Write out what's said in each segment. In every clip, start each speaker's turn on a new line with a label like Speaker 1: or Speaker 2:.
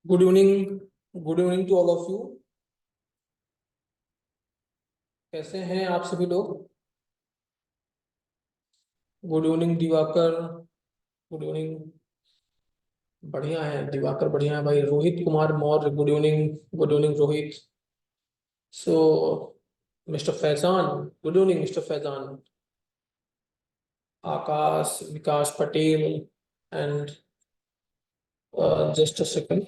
Speaker 1: Good evening. Good evening to all of you. कैसे हैं आप सभी लोग? Good evening Diwakar. Good evening. बढ़िया है दिवाकर, बढ़िया है भाई। Rohit Kumar Maurya, good evening. Good evening Rohit. So mister Faizan, good evening mister Faizan. Akash, Vikas Patel and just a second.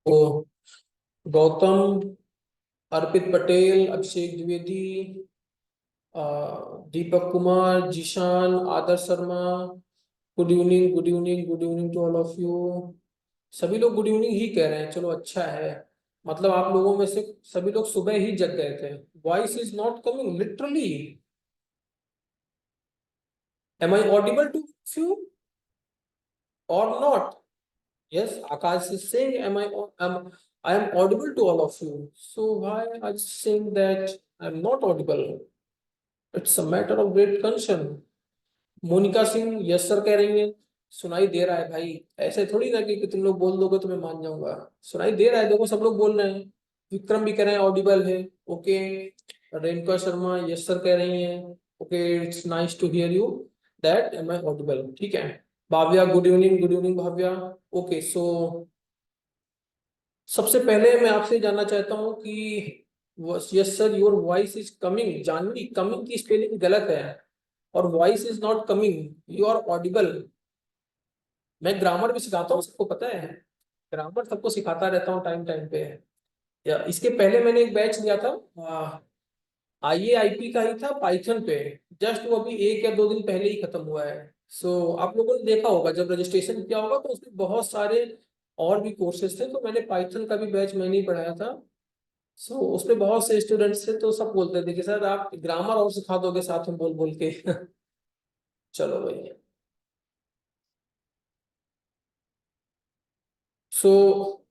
Speaker 1: तो Gautam, Arpit Patel, Abhishek Dwivedi, Deepak Kumar, Zeeshan, Adarsh Sharma, good evening, good evening, good evening to all of you. सभी लोग गुड इवनिंग ही कह रहे हैं, चलो अच्छा है। मतलब आप लोगों में से सभी लोग सुबह ही जग गए थे। Voice is not coming literally. Am I audible to you or not? Yes, Akash is saying I am audible to all of you. So why are you saying that I am not audible? It's a matter of great concern. Monika Singh yes sir कह रही है। सुनाई दे रहा है भाई। ऐसे थोड़ी ना कि तुम लोग बोल दोगे तो मैं मान जाऊंगा। सुनाई दे रहा है, देखो सब लोग बोल रहे हैं। विक्रम भी कह रहे हैं ऑडिबल है। Okay. Renuka Sharma yes sir कह रही हैं। Okay, it's nice to hear you that am I audible. ठीक है। Bhavya, good evening, good evening Bhavya. Okay, so सबसे पहले मैं आपसे जानना चाहता हूँ कि yes sir your voice is coming. Janvi, coming की स्पेलिंग गलत है और voice is not coming, you are audible. मैं ग्रामर भी सिखाता हूँ, सबको पता है। ग्रामर सबको सिखाता रहता हूँ टाइम टाइम पे। या इसके पहले मैंने एक बैच लिया था, IAIP का ही था, पाइथन पे। जस्ट वो अभी 1 या 2 दिन पहले ही खत्म हुआ है। आप लोगों ने देखा होगा जब रजिस्ट्रेशन किया होगा तो उसमें बहुत सारे और भी कोर्सेज थे, तो मैंने पाइथन का भी बैच मैंने ही पढ़ाया था। उसपे बहुत से स्टूडेंट्स थे, तो सब बोलते थे कि सर आप ग्रामर और सिखा दोगे साथ में बोल बोल के। चलो भाई। सो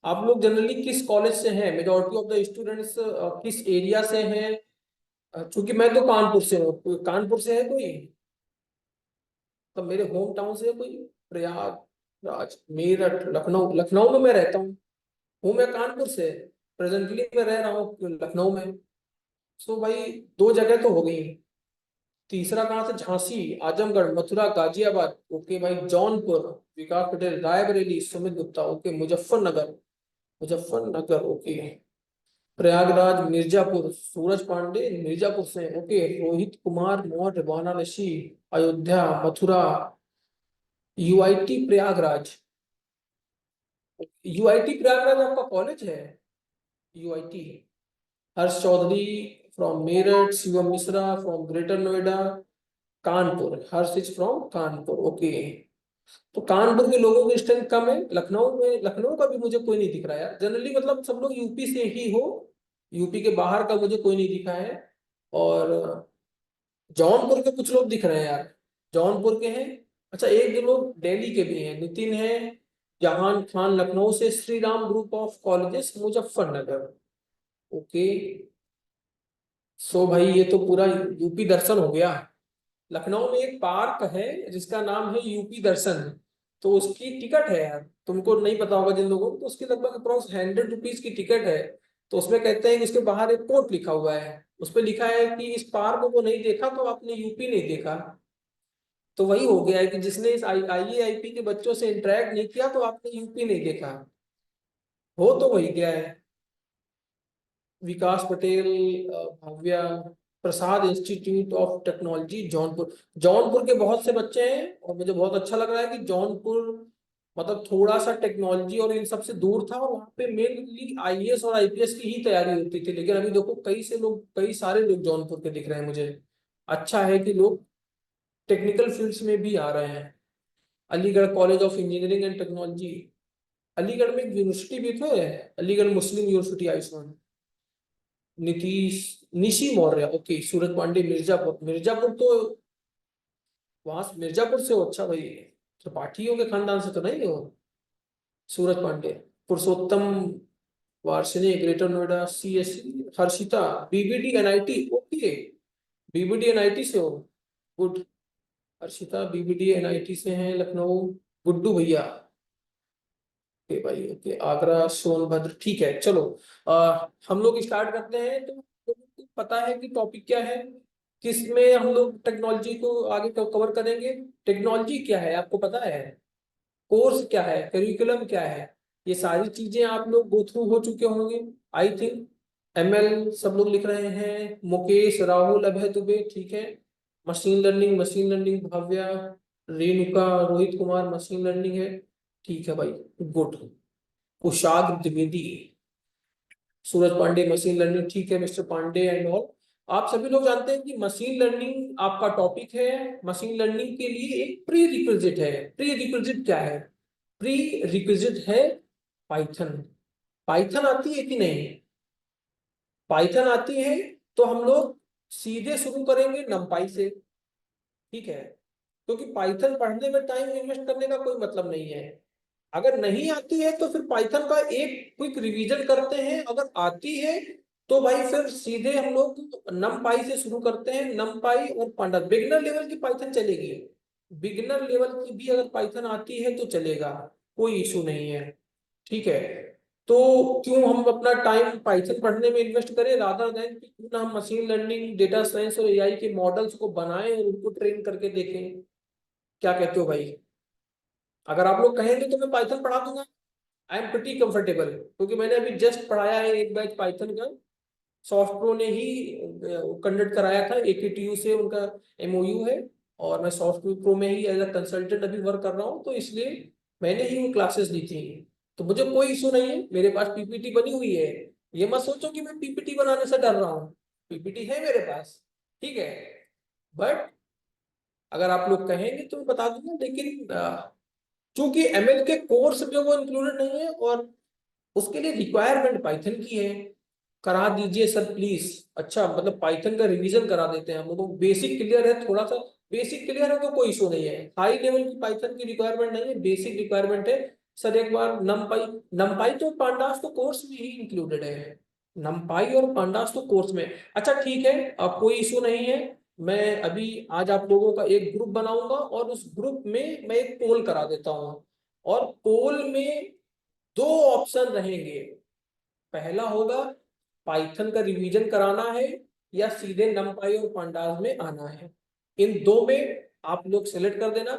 Speaker 1: आप लोग जनरली किस कॉलेज से हैं? मेजोरिटी ऑफ द स्टूडेंट्स किस एरिया से हैं? चूंकि मैं तो कानपुर से हूँ, कानपुर से है कोई? तो मेरे होम टाउन से है कोई? प्रयागराज, मेरठ, लखनऊ। लखनऊ में मैं रहता हूँ मैं कानपुर से। प्रेजेंटली मैं रह रहा हूँ लखनऊ में। भाई 2 जगह तो हो गई। तीसरा कहाँ से? झांसी, आजमगढ़, मथुरा, गाजियाबाद। ओके भाई, जौनपुर, विकास पटेल, रायबरेली, सुमित गुप्ता। ओके, मुजफ्फरनगर, मुजफ्फरनगर। ओके, प्रयागराज, मिर्जापुर, सूरज पांडे मिर्जापुर से। Okay, Rohit Kumar Maurya, Varanasi, Ayodhya, Mathura, UIT Prayagraj. UIT Prayagraj आपका कॉलेज है? UIT। Harsh Chaudhary from Meerut, Shivam Mishra from greater Noida, Kanpur. Harsh is from Kanpur. Okay. तो कानपुर के लोगों की स्ट्रेंथ कम है। लखनऊ में, लखनऊ का भी मुझे कोई नहीं दिख रहा है यार। जनरली मतलब सब लोग यूपी से ही हो। यूपी के बाहर का मुझे कोई नहीं दिखा है। और जौनपुर के कुछ लोग दिख रहे हैं यार। जौनपुर के हैं। अच्छा, 1 2 लोग दिल्ली के भी हैं। नितिन है, जहान खान लखनऊ से, Shri Ram group of colleges Muzaffarnagar. Okay. भाई ये तो पूरा यूपी दर्शन हो गया। लखनऊ में एक पार्क है जिसका नाम है यूपी दर्शन। तो उसकी टिकट है यार, तुमको नहीं पता होगा जिन लोगों को, तो उसकी लगभग अप्रॉक्स 100 रुपीज की टिकट है। तो उसमें कहते हैं कि उसके बाहर एक कोट लिखा हुआ है। उस पर लिखा है कि इस पार्क को नहीं देखा तो आपने यूपी नहीं देखा। तो वही हो गया है कि जिसने इस IAIP के बच्चों से इंटरेक्ट नहीं किया तो आपने यूपी नहीं देखा। हो तो वही गया है। Vikas Patel, Bhavya, Prasad institute of technology Jaunpur. Jaunpur के बहुत से बच्चे हैं और मुझे बहुत अच्छा लग रहा है कि जौनपुर मतलब थोड़ा सा टेक्नोलॉजी और इन सब से दूर था, और वहाँ पे मेनली आईएएस और आईपीएस की ही तैयारी होती थी। लेकिन अभी देखो कई सारे लोग जौनपुर के दिख रहे हैं मुझे। अच्छा है कि लोग टेक्निकल फील्ड्स में भी आ रहे हैं। Aligarh college of engineering and technology, Aligarh में एक यूनिवर्सिटी भी तो है, अलीगढ़ मुस्लिम यूनिवर्सिटी आयुष्मान। नीतीश निशी मौर्य, ओके। सूरज पांडे मिर्जापुर, मिर्जापुर तो वहां से, मिर्जापुर से हो? अच्छा भाई, त्रिपाठियों के खानदान से तो नहीं हो? Suraj Pandey, Purushottam Varshini greater Noida CSC, Harshita BBD NIT, okay. BBD NIT से हो, गुड। हर्षिता बीबीडी एनआईटी से हैं लखनऊ। गुड्डू भैया, ओके भाई, ओके। आगरा सोनभद्र, ठीक है, चलो। हम लोग स्टार्ट करते हैं। तो तुमको पता है कि टॉपिक क्या है, किसमें हम लोग टेक्नोलॉजी को आगे कवर करेंगे? टेक्नोलॉजी क्या है आपको पता है? कोर्स क्या है, करिकुलम क्या है? ये सारी चीजें आप लोग गो थ्रू हो चुके होंगे, आई थिंक। एमएल सब लोग लिख रहे हैं, मुकेश, राहुल, अभय दुबे, ठीक है। Machine learning Bhavya, Renuka, Rohit Kumar machine learning है, ठीक है भाई, गुड। कुशाग्र द्विवेदी, सूरज पांडे मशीन लर्निंग, ठीक है मिस्टर पांडे एंड ऑल। आप सभी लोग जानते हैं कि मशीन लर्निंग आपका टॉपिक है। मशीन लर्निंग के लिए एक प्री रिक्विजिट है। प्री रिक्विजिट क्या है? प्री रिक्विजिट है पाइथन। पाइथन आती है कि नहीं? पाइथन आती है तो हम लोग सीधे शुरू करेंगे नंपाई से, ठीक है। क्योंकि पाइथन पढ़ने में टाइम इन्वेस्ट करने का कोई मतलब नहीं है। अगर नहीं आती है तो फिर पाइथन का एक क्विक रिवीजन करते हैं, अगर आती है तो भाई फिर सीधे हम लोग नमपाई से शुरू करते हैं। नमपाई और पांडा, बिगनर लेवल की पाइथन चलेगी। बिगनर लेवल की भी अगर पाइथन आती है तो चलेगा, कोई इशू नहीं है, ठीक है। तो क्यों हम अपना टाइम पाइथन पढ़ने में इन्वेस्ट करें, रादर देन क्यों ना हम मशीन लर्निंग, डेटा साइंस और एआई के मॉडल्स को बनाएं और उनको ट्रेन करके देखें। क्या कहते हो भाई? अगर आप लोग कहेंगे तो मैं पाइथन पढ़ा दूंगा। आई एम प्रिटी कंफर्टेबल, क्योंकि मैंने अभी जस्ट पढ़ाया है एक बैच पाइथन का। सॉफ्ट प्रो ने ही कंडक्ट कराया था, एकेटीयू से उनका एमओयू है। और मैं सॉफ्ट प्रो में ही एज अ कंसल्टेंट अभी वर्क कर रहा हूँ, तो इसलिए मैंने ही वो क्लासेस ली थी। तो मुझे कोई इशू नहीं है, मेरे पास पीपीटी बनी हुई है। ये मत सोचो कि मैं पीपीटी बनाने से डर रहा हूँ, पीपीटी है मेरे पास, ठीक है। बट अगर आप लोग कहेंगे तो मैं बता दूंगा, लेकिन चूंकि एमएल के कोर्स में वो इंक्लूडेड नहीं है, और उसके लिए रिक्वायरमेंट पाइथन की है। करा दीजिए सर प्लीज। अच्छा, मतलब पाइथन का रिवीजन करा देते हैं हम लोग, बेसिक क्लियर है थोड़ा सा। बेसिक क्लियर है तो कोई इशू नहीं है, हाई लेवल की पाइथन की रिक्वायरमेंट नहीं है, बेसिक रिक्वायरमेंट है। सर एक बार नमपाई, नमपाई तो पांडास तो कोर्स में ही इंक्लूडेड है। नमपाई और पांडास तो कोर्स में, अच्छा ठीक है, अब कोई इशू नहीं है। मैं अभी आज आप लोगों का एक ग्रुप बनाऊंगा, और उस ग्रुप में मैं एक पोल करा देता हूँ। और पोल में दो ऑप्शन रहेंगे। पहला होगा पाइथन का रिवीजन कराना है, या सीधे नमपाई और पांडास में आना है। इन दो में आप लोग सेलेक्ट कर देना।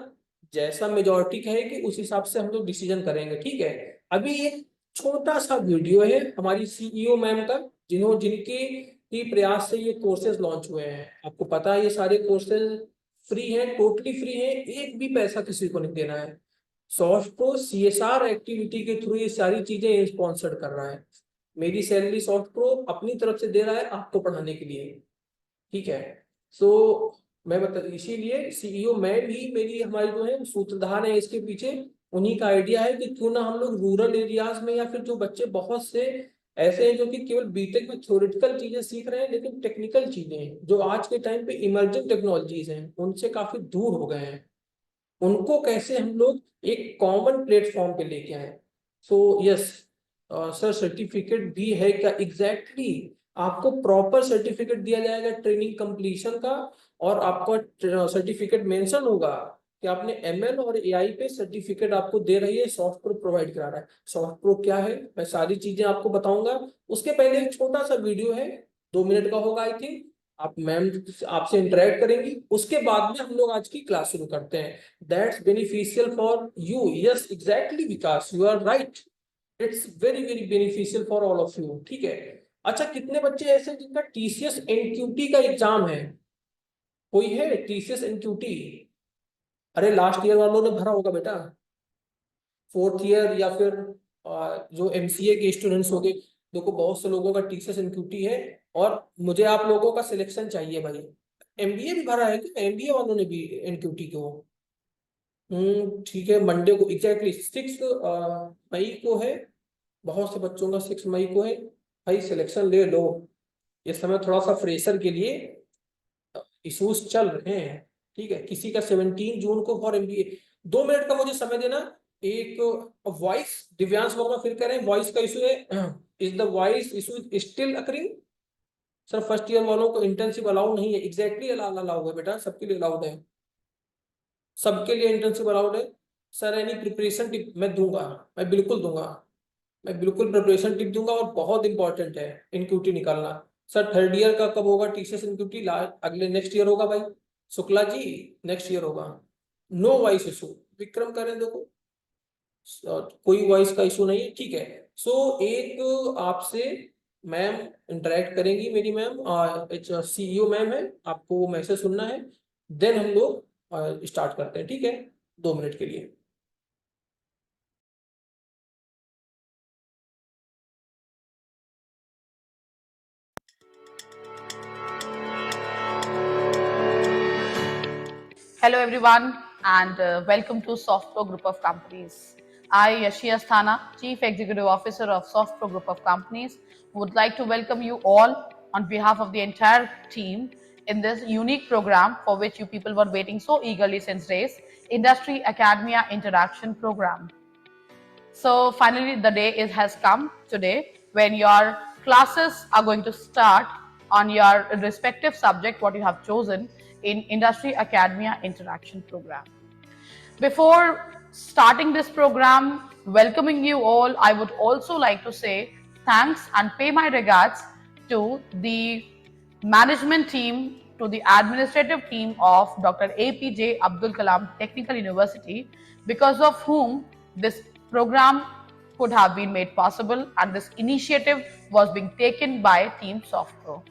Speaker 1: जैसा मेजोरिटी कहेगी उस हिसाब से हम लोग डिसीजन करेंगे, ठीक है। अभी एक छोटा सा वीडियो है हमारी सीईओ मैम का, जिनके ही प्रयास से ये कोर्सेज लॉन्च हुए हैं। आपको पता है ये सारे कोर्सेज फ्री हैं, टोटली फ्री है, एक भी पैसा किसी को नहीं देना है। सॉफ्ट को सीएसआर एक्टिविटी के थ्रू ये सारी चीजें स्पॉन्सर्ड कर रहा है। मेरी सैलरी सॉफ्ट प्रो अपनी तरफ से दे रहा है आपको पढ़ाने के लिए, ठीक है। सो मैं बता, इसीलिए सीईओ मैम ही मेरी, हमारी जो है सूत्रधार है इसके पीछे। उन्हीं का आइडिया है कि क्यों ना हम लोग रूरल एरियाज में, या फिर जो बच्चे बहुत से ऐसे हैं जो कि केवल बीटेक में थ्योरेटिकल चीजें सीख रहे हैं, लेकिन टेक्निकल चीजें जो आज के टाइम पे इमर्जिंग टेक्नोलॉजीज हैं उनसे काफी दूर हो गए हैं, उनको कैसे हम लोग एक कॉमन प्लेटफॉर्म पे लेके आए। सो यस सर, सर्टिफिकेट भी है क्या? एग्जैक्टली exactly, आपको प्रॉपर सर्टिफिकेट दिया जाएगा ट्रेनिंग कंप्लीशन का। और आपका सर्टिफिकेट मेंशन होगा कि आपने एमएल और एआई पे सर्टिफिकेट आपको दे रही है, सॉफ्ट प्रो प्रोवाइड करा रहा है। सॉफ्ट प्रो क्या है मैं सारी चीजें आपको बताऊंगा। उसके पहले एक छोटा सा वीडियो है, 2 मिनट का होगा आई थिंक। आप मैम आपसे इंटरेक्ट करेंगी, उसके बाद में हम लोग आज की क्लास शुरू करते हैं। That's beneficial for you, yes exactly Vikas, you are right. It's very very beneficial for all of you, ठीक है। अच्छा, कितने बच्चे ऐसे हैं जिनका टीसीएस एनक्यूटी का एग्जाम है? कोई है टीसीएस एनक्यूटी? अरे लास्ट ईयर वालों ने भरा होगा बेटा। 4th ईयर या फिर जो MCA के स्टूडेंट्स हो गए, देखो बहुत से लोगों का TCS NQT है और मुझे आप लोगों का सिलेक्शन चाहिए भाई। MBA भी भरा है क्या? MBA वालों ने भी NQT को? ठीक है, मंडे को एग्जैक्टली 6 मई को है, बहुत से बच्चों का 6 मई को है। भाई सिलेक्शन ले लो, इस समय थोड़ा सा फ्रेशर के लिए इश्यूज चल रहे हैं। ठीक है, किसी का 17 जून को फॉर MBA। 2 मिनट का मुझे समय देना। एक वॉइस दिव्यांश वर्मा फिर कह रहे हैं वॉइस का इशू है, is the voice issue still occurring? Sir first year वालों को इंटर्नशिप अलाउड नहीं है। एग्जैक्टली अलाउड है बेटा, सबके लिए अलाउड है, सबके लिए इंटर्नशिप अलाउड है। सर एनी प्रिपरेशन टिप मैं दूंगा, मैं बिल्कुल दूंगा, मैं बिल्कुल प्रिपरेशन टिप दूंगा। और बहुत इंपॉर्टेंट है NQT निकालना। सर 3rd ईयर का कब होगा TCS NQT? अगले नेक्स्ट ईयर होगा भाई शुक्ला जी, नेक्स्ट ईयर होगा। नो वॉइस इशू, विक्रम करें देखो, कोई वॉइस का इशू नहीं है। ठीक है, सो एक आपसे मैम इंटरेक्ट करेंगी, मेरी मैम CEO मैम है, आपको वो मैसेज सुनना है, देन हम लोग स्टार्ट करते हैं। ठीक है, 2 मिनट के लिए।
Speaker 2: Hello everyone and welcome to SoftPro Group of Companies. I, Yashi Asthana, Chief Executive Officer of SoftPro Group of Companies, would like to welcome you all on behalf of the entire team in this unique program for which you people were waiting so eagerly since days, Industry Academia Interaction Program. So finally the day has come today when your classes are going to start on your respective subject what you have chosen in Industry Academia Interaction Program. Before starting this program, welcoming you all, I would also like to say thanks and pay my regards to the management team, to the administrative team of Dr. APJ Abdul Kalam Technical University, because of whom this program could have been made possible and this initiative was being taken by Team SoftPro.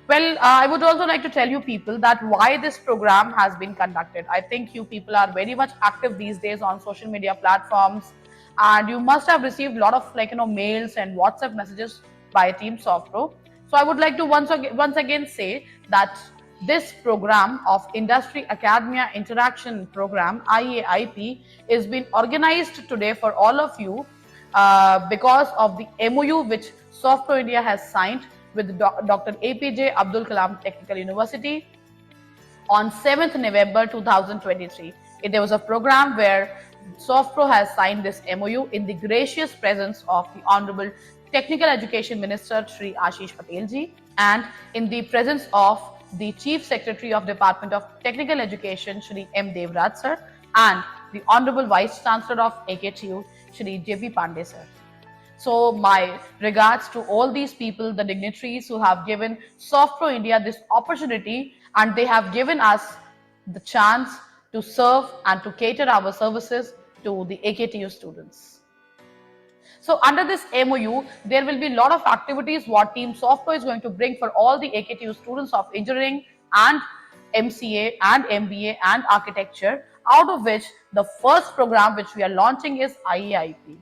Speaker 2: Well, I would also like to tell you people that why this program has been conducted. I think you people are very much active these days on social media platforms, and you must have received a lot of mails and WhatsApp messages by Team SoftPro. So I would like to once again say that this program of Industry Academia Interaction Program IAIP is being organized today for all of you because of the MOU which SoftPro India has signed with Dr. APJ Abdul Kalam Technical University on 7th November 2023. There was a program where SoftPro has signed this MOU in the gracious presence of the Honorable Technical Education Minister Shri Ashish Patel ji and in the presence of the Chief Secretary of Department of Technical Education Shri M. Devraj sir and the Honorable Vice Chancellor of AKTU Shri J.P. Pandey sir. So my regards to all these people, the dignitaries who have given SoftPro India this opportunity and they have given us the chance to serve and to cater our services to the AKTU students. So under this MOU, there will be a lot of activities what Team SoftPro is going to bring for all the AKTU students of engineering and MCA and MBA and architecture, out of which the first program which we are launching is IAIP.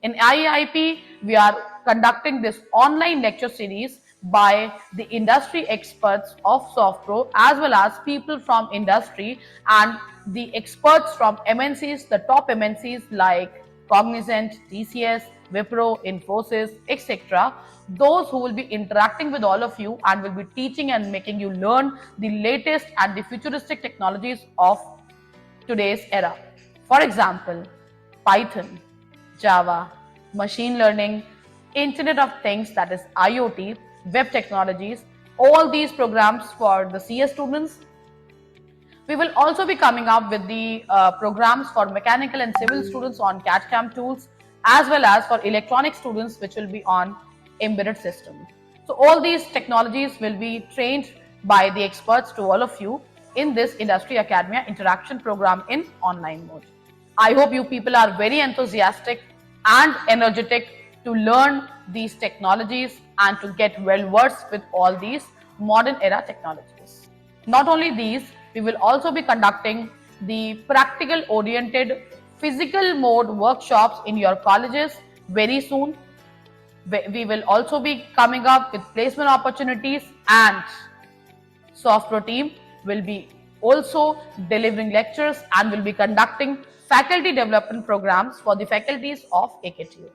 Speaker 2: In IAIP, we are conducting this online lecture series by the industry experts of SoftPro as well as people from industry and the experts from MNCs, the top MNCs like Cognizant, TCS, Wipro, Infosys, etc. Those who will be interacting with all of you and will be teaching and making you learn the latest and the futuristic technologies of today's era. For example, Python, Java, machine learning, Internet of Things, that is IoT, web technologies, all these programs for the CS students. We will also be coming up with the programs for mechanical and civil students on CAD/CAM tools, as well as for electronic students, which will be on embedded systems. So all these technologies will be trained by the experts to all of you in this Industry Academia Interaction Program in online mode. I hope you people are very enthusiastic and energetic to learn these technologies and to get well versed with all these modern era technologies. Not only these, we will also be conducting the practical oriented physical mode workshops in your colleges very soon. We will also be coming up with placement opportunities, and SoftPro team will be also delivering lectures and will be conducting faculty development programs for the faculties of AKTU.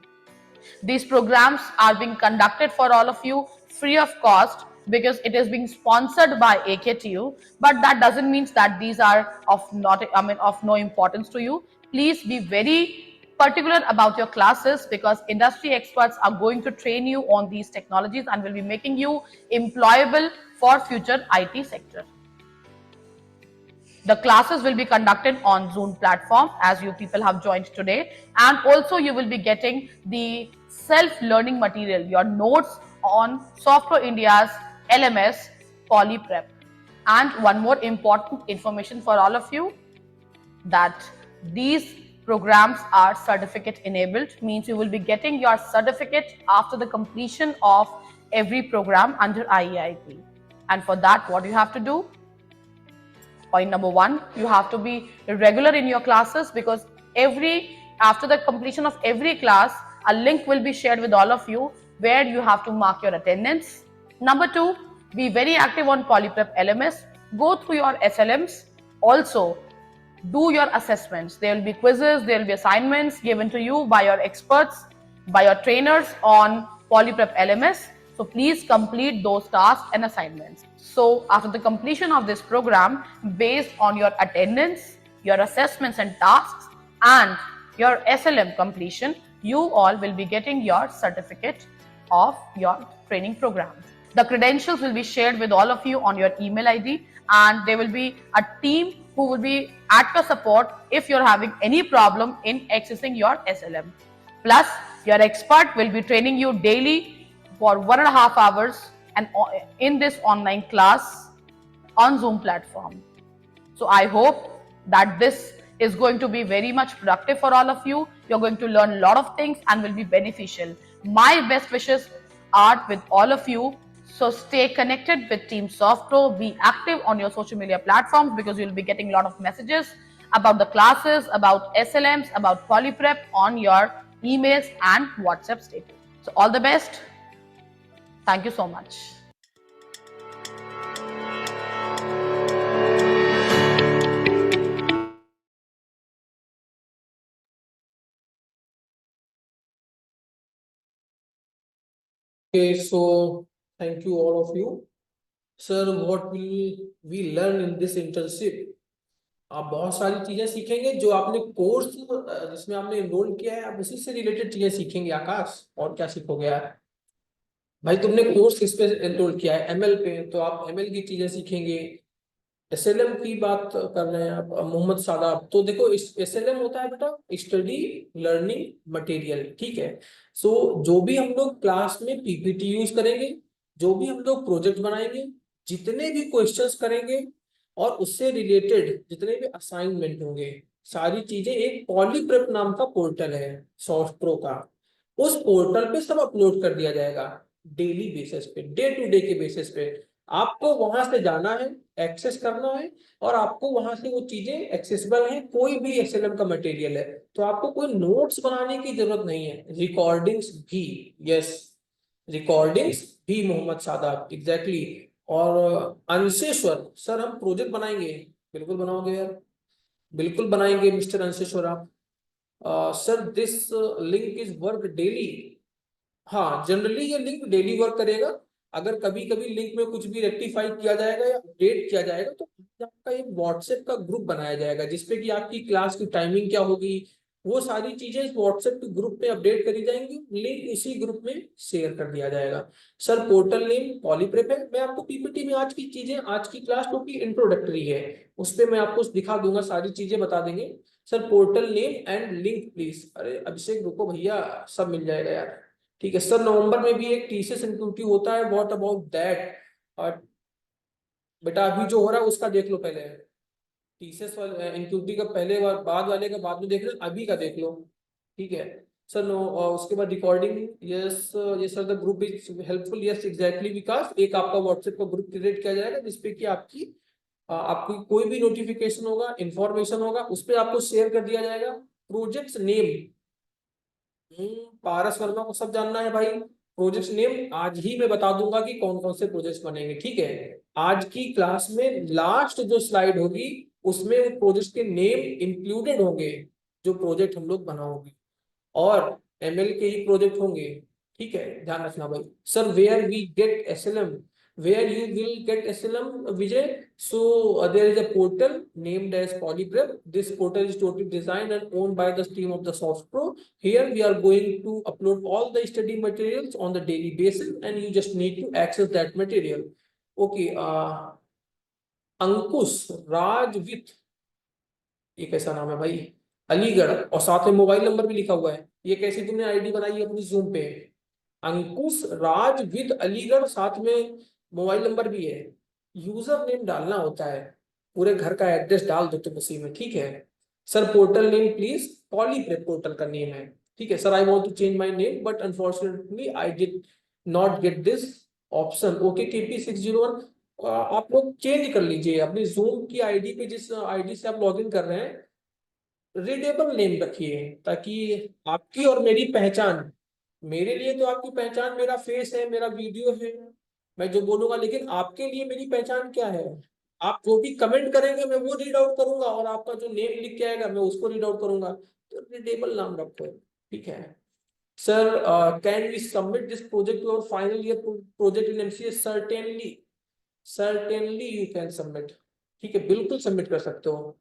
Speaker 2: These programs are being conducted for all of you free of cost because it is being sponsored by AKTU, but that doesn't mean that these are of of no importance to you. Please be very particular about your classes because industry experts are going to train you on these technologies and will be making you employable for future IT sector. The classes will be conducted on Zoom platform as you people have joined today, and also you will be getting the self-learning material, your notes on Software India's LMS PolyPrep. And one more important information for all of you, that these programs are certificate enabled, means you will be getting your certificate after the completion of every program under IEIP. And for that, what you have to do? Point number one, you have to be regular in your classes because after the completion of every class, a link will be shared with all of you where you have to mark your attendance. Number two, be very active on PolyPrep LMS. Go through your SLMs. Also, do your assessments. There will be quizzes, there will be assignments given to you by your experts, by your trainers on PolyPrep LMS. So please complete those tasks and assignments. So after the completion of this program, based on your attendance, your assessments and tasks, and your SLM completion, you all will be getting your certificate of your training program. The credentials will be shared with all of you on your email ID, and there will be a team who will be at your support if you're having any problem in accessing your SLM. Plus, your expert will be training you daily for 1.5 hours and in this online class on Zoom platform. So I hope that this is going to be very much productive for all of you. You're going to learn a lot of things and will be beneficial. My best wishes are with all of you. So stay connected with Team SoftPro. Be active on your social media platforms because you'll be getting a lot of messages about the classes, about SLMs, about PolyPrep on your emails and WhatsApp status. So all the best. Thank you so much.
Speaker 1: Okay, so thank you all of you. Sir, what will we learn in this internship? आप बहुत सारी चीजें सीखेंगे जो आपने course जिसमें आपने enrol किया है, आप उसी से रिलेटेड चीजें सीखेंगे आकाश। और क्या सीखोगे यार? भाई तुमने कोर्स किस पे एनरोल किया है? एमएल पे, तो आप एमएल की चीजें सीखेंगे। एसएलएम की बात कर रहे हैं आप मोहम्मद सादाब, तो देखो एसएलएम होता है बेटा स्टडी लर्निंग मटेरियल, ठीक है। सो जो भी हम लोग क्लास में पीपीटी यूज करेंगे, जो भी हम लोग प्रोजेक्ट बनाएंगे, जितने भी क्वेश्चंस करेंगे और उससे रिलेटेड जितने भी असाइनमेंट होंगे, सारी चीजें एक पॉलीप्रेप नाम का पोर्टल है सॉफ्ट प्रो का, उस पोर्टल पे सब अपलोड कर दिया जाएगा डेली बेसिस पे, डे टू डे के बेसिस पे। आपको वहां से जाना है, एक्सेस करना है, और आपको वहां से वो चीजें एक्सेसिबल है। कोई भी एसएलएम का मटेरियल है तो आपको कोई नोट्स बनाने की जरूरत नहीं है। रिकॉर्डिंग्स भी, यस, रिकॉर्डिंग्स भी मोहम्मद सादाब, एग्जैक्टली। और अंशेश्वर सर, हम प्रोजेक्ट बनाएंगे। बिल्कुल बनाओगे यार, बिल्कुल बनाएंगे मिस्टर अंशेश्वर आप। Sir this link is work daily. हाँ, जनरली ये लिंक डेली वर्क करेगा। अगर कभी कभी लिंक में कुछ भी रेक्टिफाई किया जाएगा या अपडेट किया जाएगा तो आपका एक व्हाट्सएप का ग्रुप बनाया जाएगा जिसपे कि आपकी क्लास की टाइमिंग क्या होगी, वो सारी चीजें इस व्हाट्सएप के ग्रुप में अपडेट करी जाएंगी, लिंक इसी ग्रुप में शेयर कर दिया जाएगा। सर पोर्टल नेम पॉलीप्रेप है। मैं आपको पीपीटी में आज की चीजें, आज की क्लास क्योंकि इंट्रोडक्टरी है, उस पर मैं आपको दिखा दूंगा, सारी चीजें बता देंगे। Sir portal name and link please. अरे अभिषेक रुको भैया, सब मिल जाएगा यार, ठीक है। सर नवंबर में भी एक टीसीएस इंक्लूसिव होता है, व्हाट अबाउट दैट? और बेटा अभी जो हो रहा है उसका देख लो पहले, टीसीएस वाले इंक्लूसिव का पहले बाद वाले का बाद में देख लो, अभी का देख लो, ठीक है। सर नो, उसके बाद रिकॉर्डिंग, यस ये sir the group is helpful, yes exactly, Vikas एक आपका व्हाट्सएप का ग्रुप क्रिएट किया जाएगा जिसपे कि आपकी कोई भी नोटिफिकेशन होगा, इंफॉर्मेशन होगा, उस पर आपको शेयर कर दिया जाएगा। प्रोजेक्ट्स नेम, पारस वर्मा को सब जानना है भाई। प्रोजेक्ट नेम आज ही मैं बता दूंगा कि कौन कौन से प्रोजेक्ट्स बनेंगे, ठीक है। आज की क्लास में लास्ट जो स्लाइड होगी उसमें प्रोजेक्ट के नेम इंक्लूडेड होंगे, जो प्रोजेक्ट हम लोग बनाओगे, और एमएल के ही प्रोजेक्ट होंगे, ठीक है। ध्यान रखना भाई। Sir where we get SLM, where you will get SLM, Vijay. So there is a portal named as Polyprep. This portal is totally designed and owned by the team of the SoftPro. Here we are going to upload all the study materials on the daily basis, and you just need to access that material. Okay. Ankush Raj with, ये कैसा नाम है भाई, अलीगढ़, और साथ में mobile number भी लिखा हुआ है। ये कैसी तुमने आईडी बनाई है अपनी जूम पे? अंकुश राज विद अलीगढ़, साथ में मोबाइल नंबर भी है। यूजर नेम डालना होता है, पूरे घर का एड्रेस डाल दो तुम उसी में, ठीक है। Sir portal name please, Polyprep portal का नेम है, ठीक है। Sir I want to change my name but unfortunately I did not get this option. Okay KP601, आप लोग चेंज कर लीजिए अपनी जूम की आईडी पे, जिस आईडी से आप लॉगिन कर रहे हैं रीडेबल नेम रखिए, ताकि आपकी और मेरी पहचान, मेरे लिए तो आपकी पहचान मेरा फेस है, मेरा वीडियो है, मैं जो बोलूंगा, लेकिन आपके लिए मेरी पहचान क्या है? आप जो भी कमेंट करेंगे मैं वो रीड आउट करूंगा, और आपका जो नेम लिख के आएगा मैं उसको रीड आउट करूंगा। तो रीडेबल नाम रखो, ठीक है। Sir can we submit this project to our final year project in MCA? Certainly, certainly you can submit, ठीक है, बिल्कुल सबमिट कर सकते हो।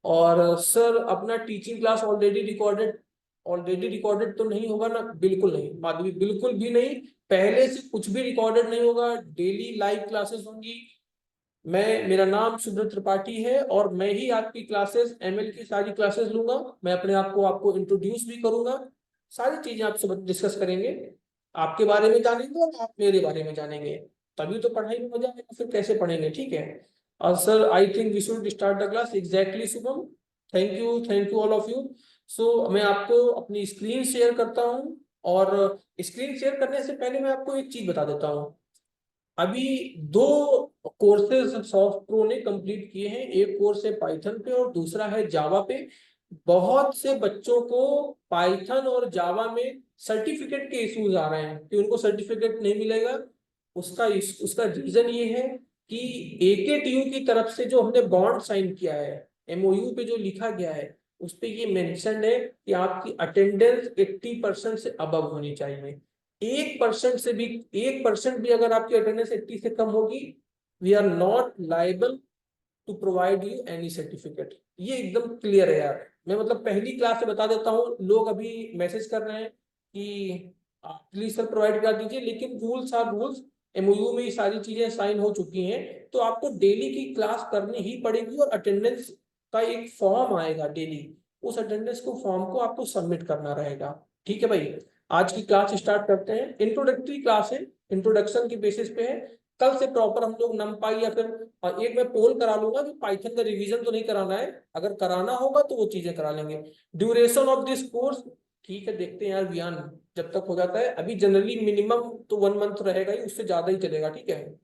Speaker 1: और सर अपना teaching class already recorded, already recorded तो नहीं होगा ना? बिल्कुल नहीं माधवी, बिल्कुल भी नहीं, पहले से कुछ भी रिकॉर्डेड नहीं होगा, डेली लाइव क्लासेस होंगी। मैं, मेरा नाम सुब्रत त्रिपाठी है और मैं ही आपकी क्लासेस, ML की सारी क्लासेस लूंगा। मैं अपने आप को आपको इंट्रोड्यूस भी करूंगा, सारी चीजें आपसे डिस्कस करेंगे, आपके बारे में जानेंगे और आप मेरे बारे में जानेंगे, तभी तो पढ़ाई में मजा आएगा, फिर कैसे पढ़ेंगे, ठीक है। और sir I think we should start the class exactly Shubham. Thank you all of you. So मैं आपको अपनी स्क्रीन शेयर करता हूँ, और स्क्रीन शेयर करने से पहले मैं आपको एक चीज बता देता हूँ। अभी दो कोर्सेज सॉफ्ट प्रो ने कंप्लीट किए हैं, एक कोर्स है पाइथन पे और दूसरा है जावा पे। बहुत से बच्चों को पाइथन और जावा में सर्टिफिकेट के इश्यूज आ रहे हैं कि उनको सर्टिफिकेट नहीं मिलेगा। उसका रीजन ये है कि AKTU की तरफ से जो हमने बॉन्ड साइन किया है, MOU पे जो लिखा गया है, उस पे ये मेंशन है कि आपकी अटेंडेंस 80% से अबव होनी चाहिए। 1% भी अगर आपकी अटेंडेंस 80 से कम होगी, we are not liable to provide you any certificate. ये एकदम क्लियर है यार, मैं मतलब पहली क्लास से बता देता हूँ। लोग अभी मैसेज कर रहे हैं कि प्लीज सर प्रोवाइड कर दीजिए, लेकिन रूल्स आर रूल्स, MOU में ये सारी चीजें साइन हो चुकी हैं, तो आपको डेली की क्लास करनी ही पड़ेगी, और अटेंडेंस का एक फॉर्म आएगा डेली, उस अटेंडेंस को फॉर्म को आपको सबमिट करना रहेगा, ठीक है भाई। आज की क्लास स्टार्ट करते हैं। इंट्रोडक्टरी क्लास है, इंट्रोडक्शन की बेसिस पे है। कल से प्रॉपर हम लोग नमपाई या फिर एक मैं पोल करा लूंगा कि पाइथन का रिवीजन तो नहीं कराना है, अगर कराना होगा तो वो चीजें करा लेंगे। ड्यूरेशन ऑफ दिस कोर्स, ठीक है, देखते हैं यार वियान जब तक हो जाता है। अभी जनरली मिनिमम तो 1 मंथ रहेगा ही, उससे ज्यादा ही चलेगा, ठीक है।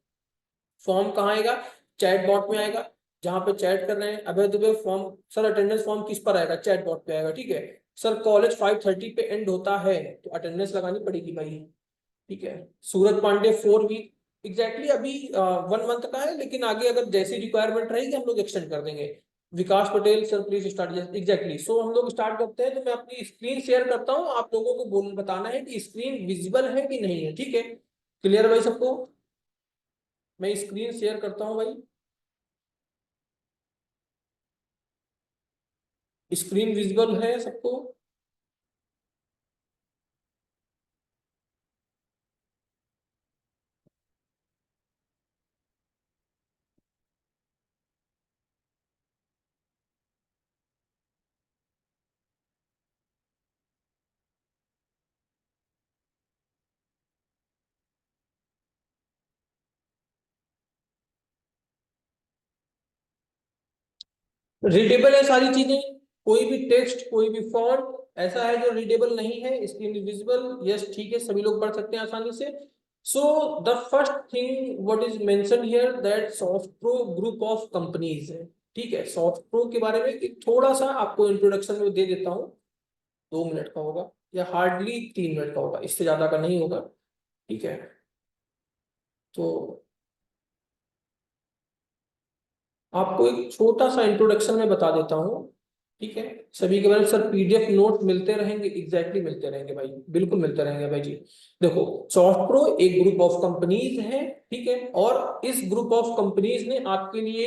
Speaker 1: फॉर्म कहाँ आएगा? चैट बॉट में आएगा, जहां पे चैट कर रहे हैं। अबे Dubey form, sir attendance form किस पर आएगा? चैट बॉट पे आएगा, ठीक है। सर कॉलेज 5:30 पे एंड होता है, तो अटेंडेंस लगानी पड़ेगी भाई, ठीक है। सूरज पांडे 4 वीक, एग्जैक्टली अभी 1 मंथ का है, लेकिन आगे अगर जैसी रिक्वायरमेंट रहेगी हम लोग एक्सटेंड कर देंगे। Vikas Patel sir please start, exactly. So हम लोग स्टार्ट करते हैं, तो मैं अपनी स्क्रीन शेयर करता हूँ, आप लोगों को बोल बताना है कि स्क्रीन विजिबल है कि नहीं है, ठीक है। क्लियर भाई सबको? मैं स्क्रीन शेयर करता हूँ भाई, स्क्रीन विजिबल है सबको? रीडेबल है सारी चीजें, कोई भी टेक्स्ट, कोई भी फॉन्ट ऐसा है जो रीडेबल नहीं है? स्क्रीन विजिबल, यस, ठीक है, सभी लोग पढ़ सकते हैं आसानी से। So the first thing what is mention here that soft pro group of companies है, ठीक है। सॉफ्ट प्रो के बारे में एक थोड़ा सा आपको इंट्रोडक्शन में दे देता हूँ। 2 मिनट का होगा या हार्डली 3 मिनट का होगा, इससे ज्यादा का नहीं होगा। ठीक है, तो आपको एक छोटा सा इंट्रोडक्शन में बता देता हूँ। ठीक है, सभी के बारे में सर पीडीएफ नोट मिलते रहेंगे, एग्जैक्टली मिलते रहेंगे भाई, बिल्कुल मिलते रहेंगे भाई जी। देखो, सॉफ्ट प्रो एक ग्रुप ऑफ कंपनीज है, ठीक है, और इस ग्रुप ऑफ कंपनीज ने आपके लिए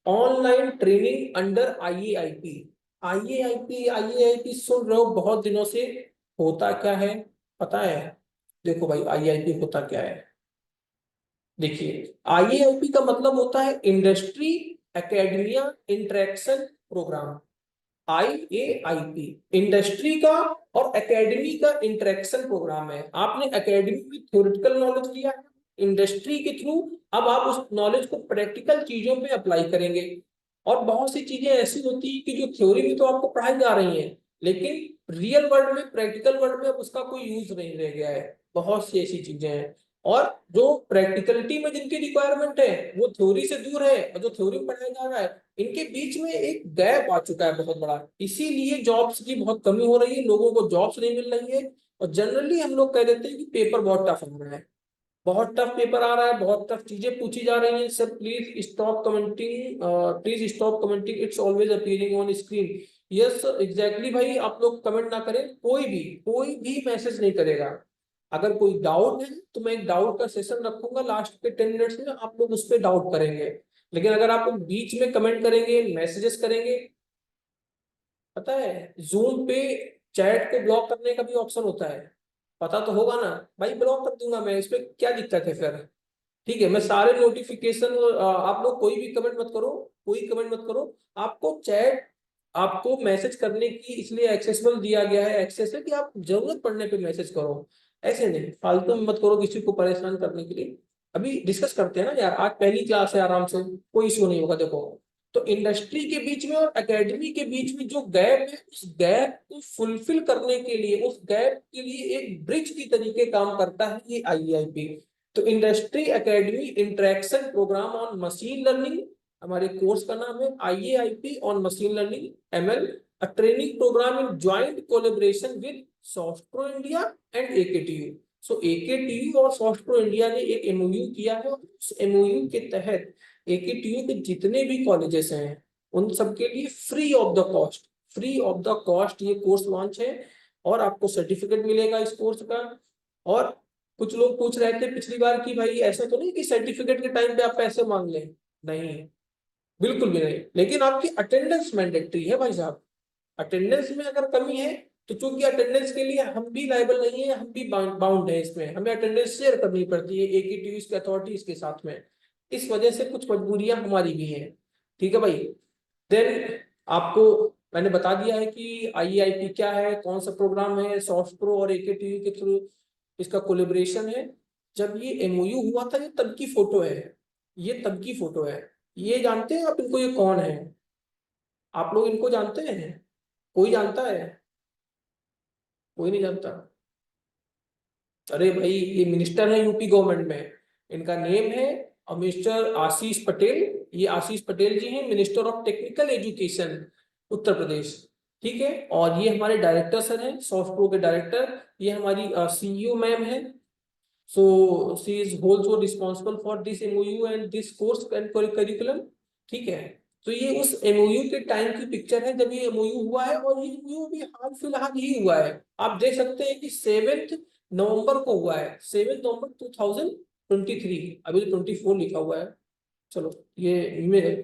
Speaker 1: ऑनलाइन ट्रेनिंग अंडर आईएआईपी, आईएआईपी सुन रहे हो बहुत दिनों से। होता क्या है पता है? देखो भाई, आईएआईपी होता क्या है, देखिए, आईएआईपी का मतलब होता है industry academia interaction program. IAIP industry का और एकेडमी का इंटरेक्शन प्रोग्राम है। आपने एकेडमी में थ्योरेटिकल नॉलेज लिया है, इंडस्ट्री के थ्रू अब आप उस नॉलेज को प्रैक्टिकल चीजों पे अप्लाई करेंगे। और बहुत सी चीजें ऐसी होती है कि जो थ्योरी में तो आपको पढ़ाई जा रही है, लेकिन रियल वर्ल्ड में, प्रैक्टिकल वर्ल्ड में अब उसका कोई यूज नहीं रह गया है। बहुत सी ऐसी चीजें हैं, और जो प्रैक्टिकलिटी में जिनकी रिक्वायरमेंट है वो थ्योरी से दूर है, और जो थ्योरी में पढ़ाया जा रहा है, इनके बीच में एक गैप आ चुका है बहुत बड़ा। इसीलिए जॉब्स की बहुत कमी हो रही है, लोगों को जॉब्स नहीं मिल रही है। और जनरली हम लोग कह देते हैं कि पेपर बहुत टफ आ रहा है, बहुत टफ पेपर आ रहा है, बहुत टफ चीजें पूछी जा रही हैं। Sir please stop commenting, please stop commenting, it's always appearing on screen. Yes exactly भाई, आप लोग कमेंट ना करें, कोई भी मैसेज नहीं करेगा। अगर कोई डाउट है तो मैं एक डाउट का सेशन रखूंगा लास्ट के 10 मिनट्स में, आप लोग उस पर डाउट करेंगे। लेकिन अगर आप लोग बीच में कमेंट करेंगे, मैसेजेस करेंगे, पता है जूम पे चैट को ब्लॉक करने का भी ऑप्शन होता है, पता तो होगा ना भाई, ब्लॉक कर दूंगा मैं, इसमें क्या दिक्कत है फिर? ठीक है, मैं सारे नोटिफिकेशन, आप लोग कोई भी कमेंट मत करो, कोई कमेंट मत करो। आपको चैट, आपको मैसेज करने की इसलिए एक्सेसिबल दिया गया है, एक्सेस है कि आप जरूरत पड़ने पे मैसेज करो, ऐसे नहीं फालतू में मत करो किसी को परेशान करने के लिए। अभी डिस्कस करते हैं ना यार, आज पहली क्लास है, आराम से, कोई इशू नहीं होगा। देखो, तो इंडस्ट्री के बीच में और एकेडमी के बीच में जो गैप है, उस गैप को फुलफिल करने के लिए, उस गैप के लिए एक ब्रिज की तरीके काम करता है ये आईआईपी। तो industry academy interaction program on machine learning, हमारे कोर्स का नाम है IAIP on machine learning ML, a training program in joint collaboration with Softpro India and AKTU. So AKTU और सॉफ्टप्रो इंडिया ने एक एमओयू किया है, और उस एमओयू के तहत एकेटीयू के जितने भी कॉलेजेस हैं उन सबके लिए फ्री ऑफ द कॉस्ट ये कोर्स लॉन्च है, और आपको सर्टिफिकेट मिलेगा इस कोर्स का। और कुछ लोग पूछ रहे थे पिछली बार कि भाई ऐसा तो नहीं कि सर्टिफिकेट के टाइम पे आप पैसे मांग लें, नहीं, बिल्कुल भी नहीं, लेकिन आपकी अटेंडेंस मैंडेटरी है भाई साहब। अटेंडेंस में अगर कमी है तो चूंकि अटेंडेंस के लिए हम भी लायबल नहीं है, हम भी बाउंड है, इसमें हमें अटेंडेंस शेयर करनी पड़ती है एकेटीयूज के अथॉरिटीज के साथ में। इस वजह से कुछ मजबूरियां हमारी भी हैं। ठीक है भाई, देन आपको मैंने बता दिया है कि आईआईपी क्या है, कौन सा प्रोग्राम है, सॉफ्ट प्रो और एकेटीयू के थ्रू इसका कोलेबोरेशन है। जब ये एमओयू हुआ था, ये तब की फोटो है, ये तब की फोटो है। ये जानते हैं आप इनको, ये कौन है? आप लोग इनको जानते हैं? कोई जानता है? कोई नहीं जानता? अरे भाई, ये मिनिस्टर है यूपी गवर्नमेंट में, इनका नेम है मिस्टर आशीष पटेल। ये आशीष पटेल जी हैं, minister of technical education, Uttar Pradesh. ठीक है, और ये हमारे डायरेक्टर सर हैं, सॉफ्ट प्रो के डायरेक्टर। ये हमारी सीईओ मैम है। So she is also responsible for this MOU and this course and curriculum। ठीक है, तो ये उस MOU के टाइम की पिक्चर है जब ये MOU हुआ है, और ये MOU भी हाल फिलहाल ही हुआ है। आप देख सकते हैं कि 7 नवंबर को हुआ है, 7 नवंबर 2023। अभी तो 24 लिखा हुआ है, चलो ये में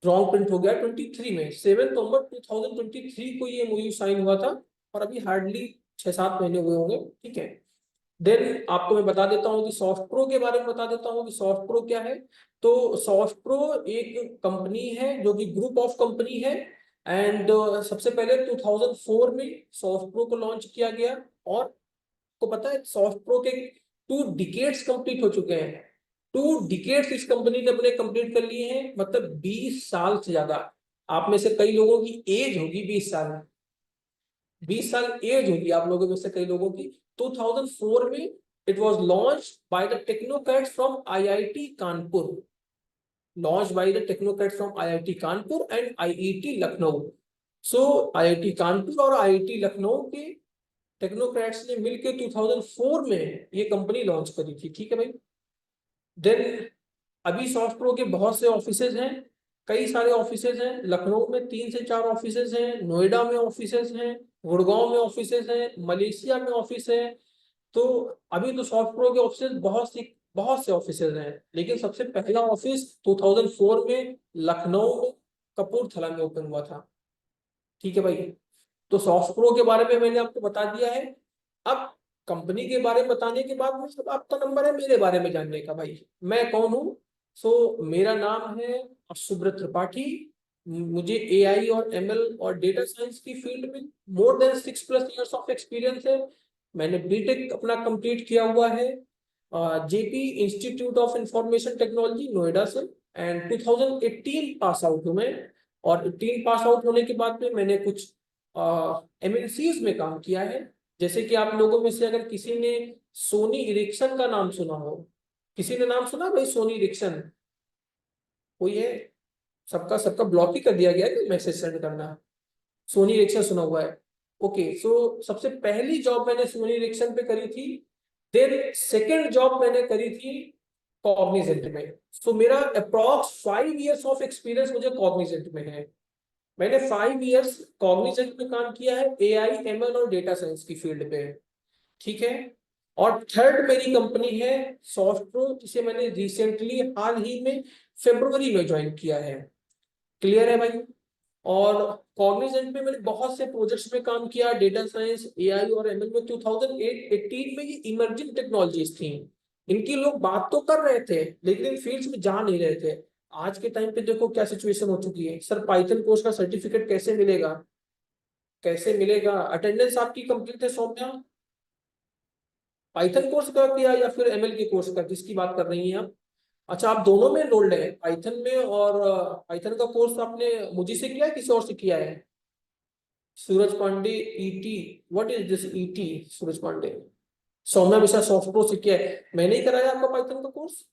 Speaker 1: रॉन्ग प्रिंट हो गया, 23 में, 7 नवंबर 2023 को ये MOU साइन हुआ था, और अभी हार्डली 6-7 महीने हुए होंगे। ठीक है, देन आपको मैं बता देता हूँ कि सॉफ्ट प्रो के बारे में बता देता हूँ कि सॉफ्ट प्रो क्या है। तो सॉफ्ट प्रो एक कंपनी है जो कि ग्रुप ऑफ कंपनी है, एंड सबसे पहले 2004 में सॉफ्ट प्रो को लॉन्च किया गया। और आपको पता है सॉफ्ट प्रो के 2 डिकेड्स कंप्लीट हो चुके हैं, 2 डिकेड्स इस कंपनी ने अपने कंप्लीट कर लिए हैं, मतलब 20 साल से ज्यादा। आप में से कई लोगों की एज होगी 20 साल, 20 साल एज होगी आप लोगों में से कई लोगों की। 2004 में it was launch by the technocrats from IIT Kanpur, launch by the technocrats from IIT Kanpur and IIT Lucknow. So IIT Kanpur और आईआईटी लखनऊ के टेक्नोक्रेट्स ने मिलकर 2004 में ये कंपनी लॉन्च करी थी, ठीक है भाई। देन अभी सॉफ्ट प्रो के बहुत से ऑफिसेज हैं, कई सारे ऑफिसेज हैं। लखनऊ में 3 से 4 ऑफिसेज हैं, नोएडा में ऑफिसेज हैं, गुड़गांव में ऑफिसेज हैं, मलेशिया में ऑफिस है। तो अभी तो सॉफ्ट प्रो के ऑफिसेज बहुत से ऑफिसेज हैं, लेकिन सबसे पहला ऑफिस 2004 में लखनऊ में कपूरथला में ओपन हुआ था, ठीक है भाई। तो सॉफ्ट प्रो के बारे में मैंने आपको बता दिया है। अब कंपनी के बारे में बताने के बाद में सब आपका नंबर है मेरे बारे में जानने का भाई, मैं कौन हूँ। मेरा नाम है सुब्रत त्रिपाठी। मुझे एआई और एमएल और डेटा साइंस की फील्ड में more than 6+ years of experience है। मैंने बीटेक अपना कंप्लीट किया हुआ है JP institute of information technology Noida से, एंड 2018 पास आउट हूँ मैं। और 18 पास आउट होने के बाद में मैंने कुछ एमएनसीज में काम किया है। जैसे कि आप लोगों में से अगर किसी ने सोनी इरिक्सन का नाम सुना हो, किसी ने नाम सुना भाई सोनी इरिक्सन? कोई है? सबका सबका ब्लॉक ही कर दिया गया है कि मैसेज सेंड करना। सोनी इरिक्सन सुना हुआ है? ओके, सो सबसे पहली जॉब मैंने सोनी इरिक्सन पे करी थी। देन सेकेंड जॉब मैंने करी थी कॉग्निजेंट में। सो मेरा अप्रॉक्स 5 इयर्स ऑफ एक्सपीरियंस मुझे कॉग्निजेंट में है। मैंने 5 इयर्स कॉग्निजेंट में काम किया है एआई एमएल और डेटा साइंस की फील्ड पे, ठीक है। और थर्ड मेरी कंपनी है सॉफ्टप्रो, जिसे मैंने रिसेंटली हाल ही में फरवरी में ज्वाइन किया है। क्लियर है भाई? और कॉग्निजेंट में मैंने बहुत से प्रोजेक्ट्स में काम किया, डेटा साइंस एआई और एमएल में। 2018 में ये इमर्जिंग टेक्नोलॉजीज थी, इनकी लोग बात तो कर रहे थे लेकिन इन फील्ड्स में जा नहीं रहे थे। आज के टाइम पे देखो क्या सिचुएशन हो चुकी है। सर पाइथन कोर्स का सर्टिफिकेट कैसे मिलेगा? कैसे मिलेगा? अटेंडेंस आपकी कंप्लीट है सौम्या? पाइथन कोर्स का किया या फिर एमएल के कोर्स का, किसकी बात कर रही हैं आप? अच्छा, आप दोनों में एनरोल्ड हैं, पाइथन में और पाइथन का कोर्स आपने मुझे से किया है किसी और से किया है? Suraj Pandey ET, what is this ET? Suraj Pandey, Saumya Mishra Softpro से किया है। मैंने ही कराया आपका पाइथन का कोर्स।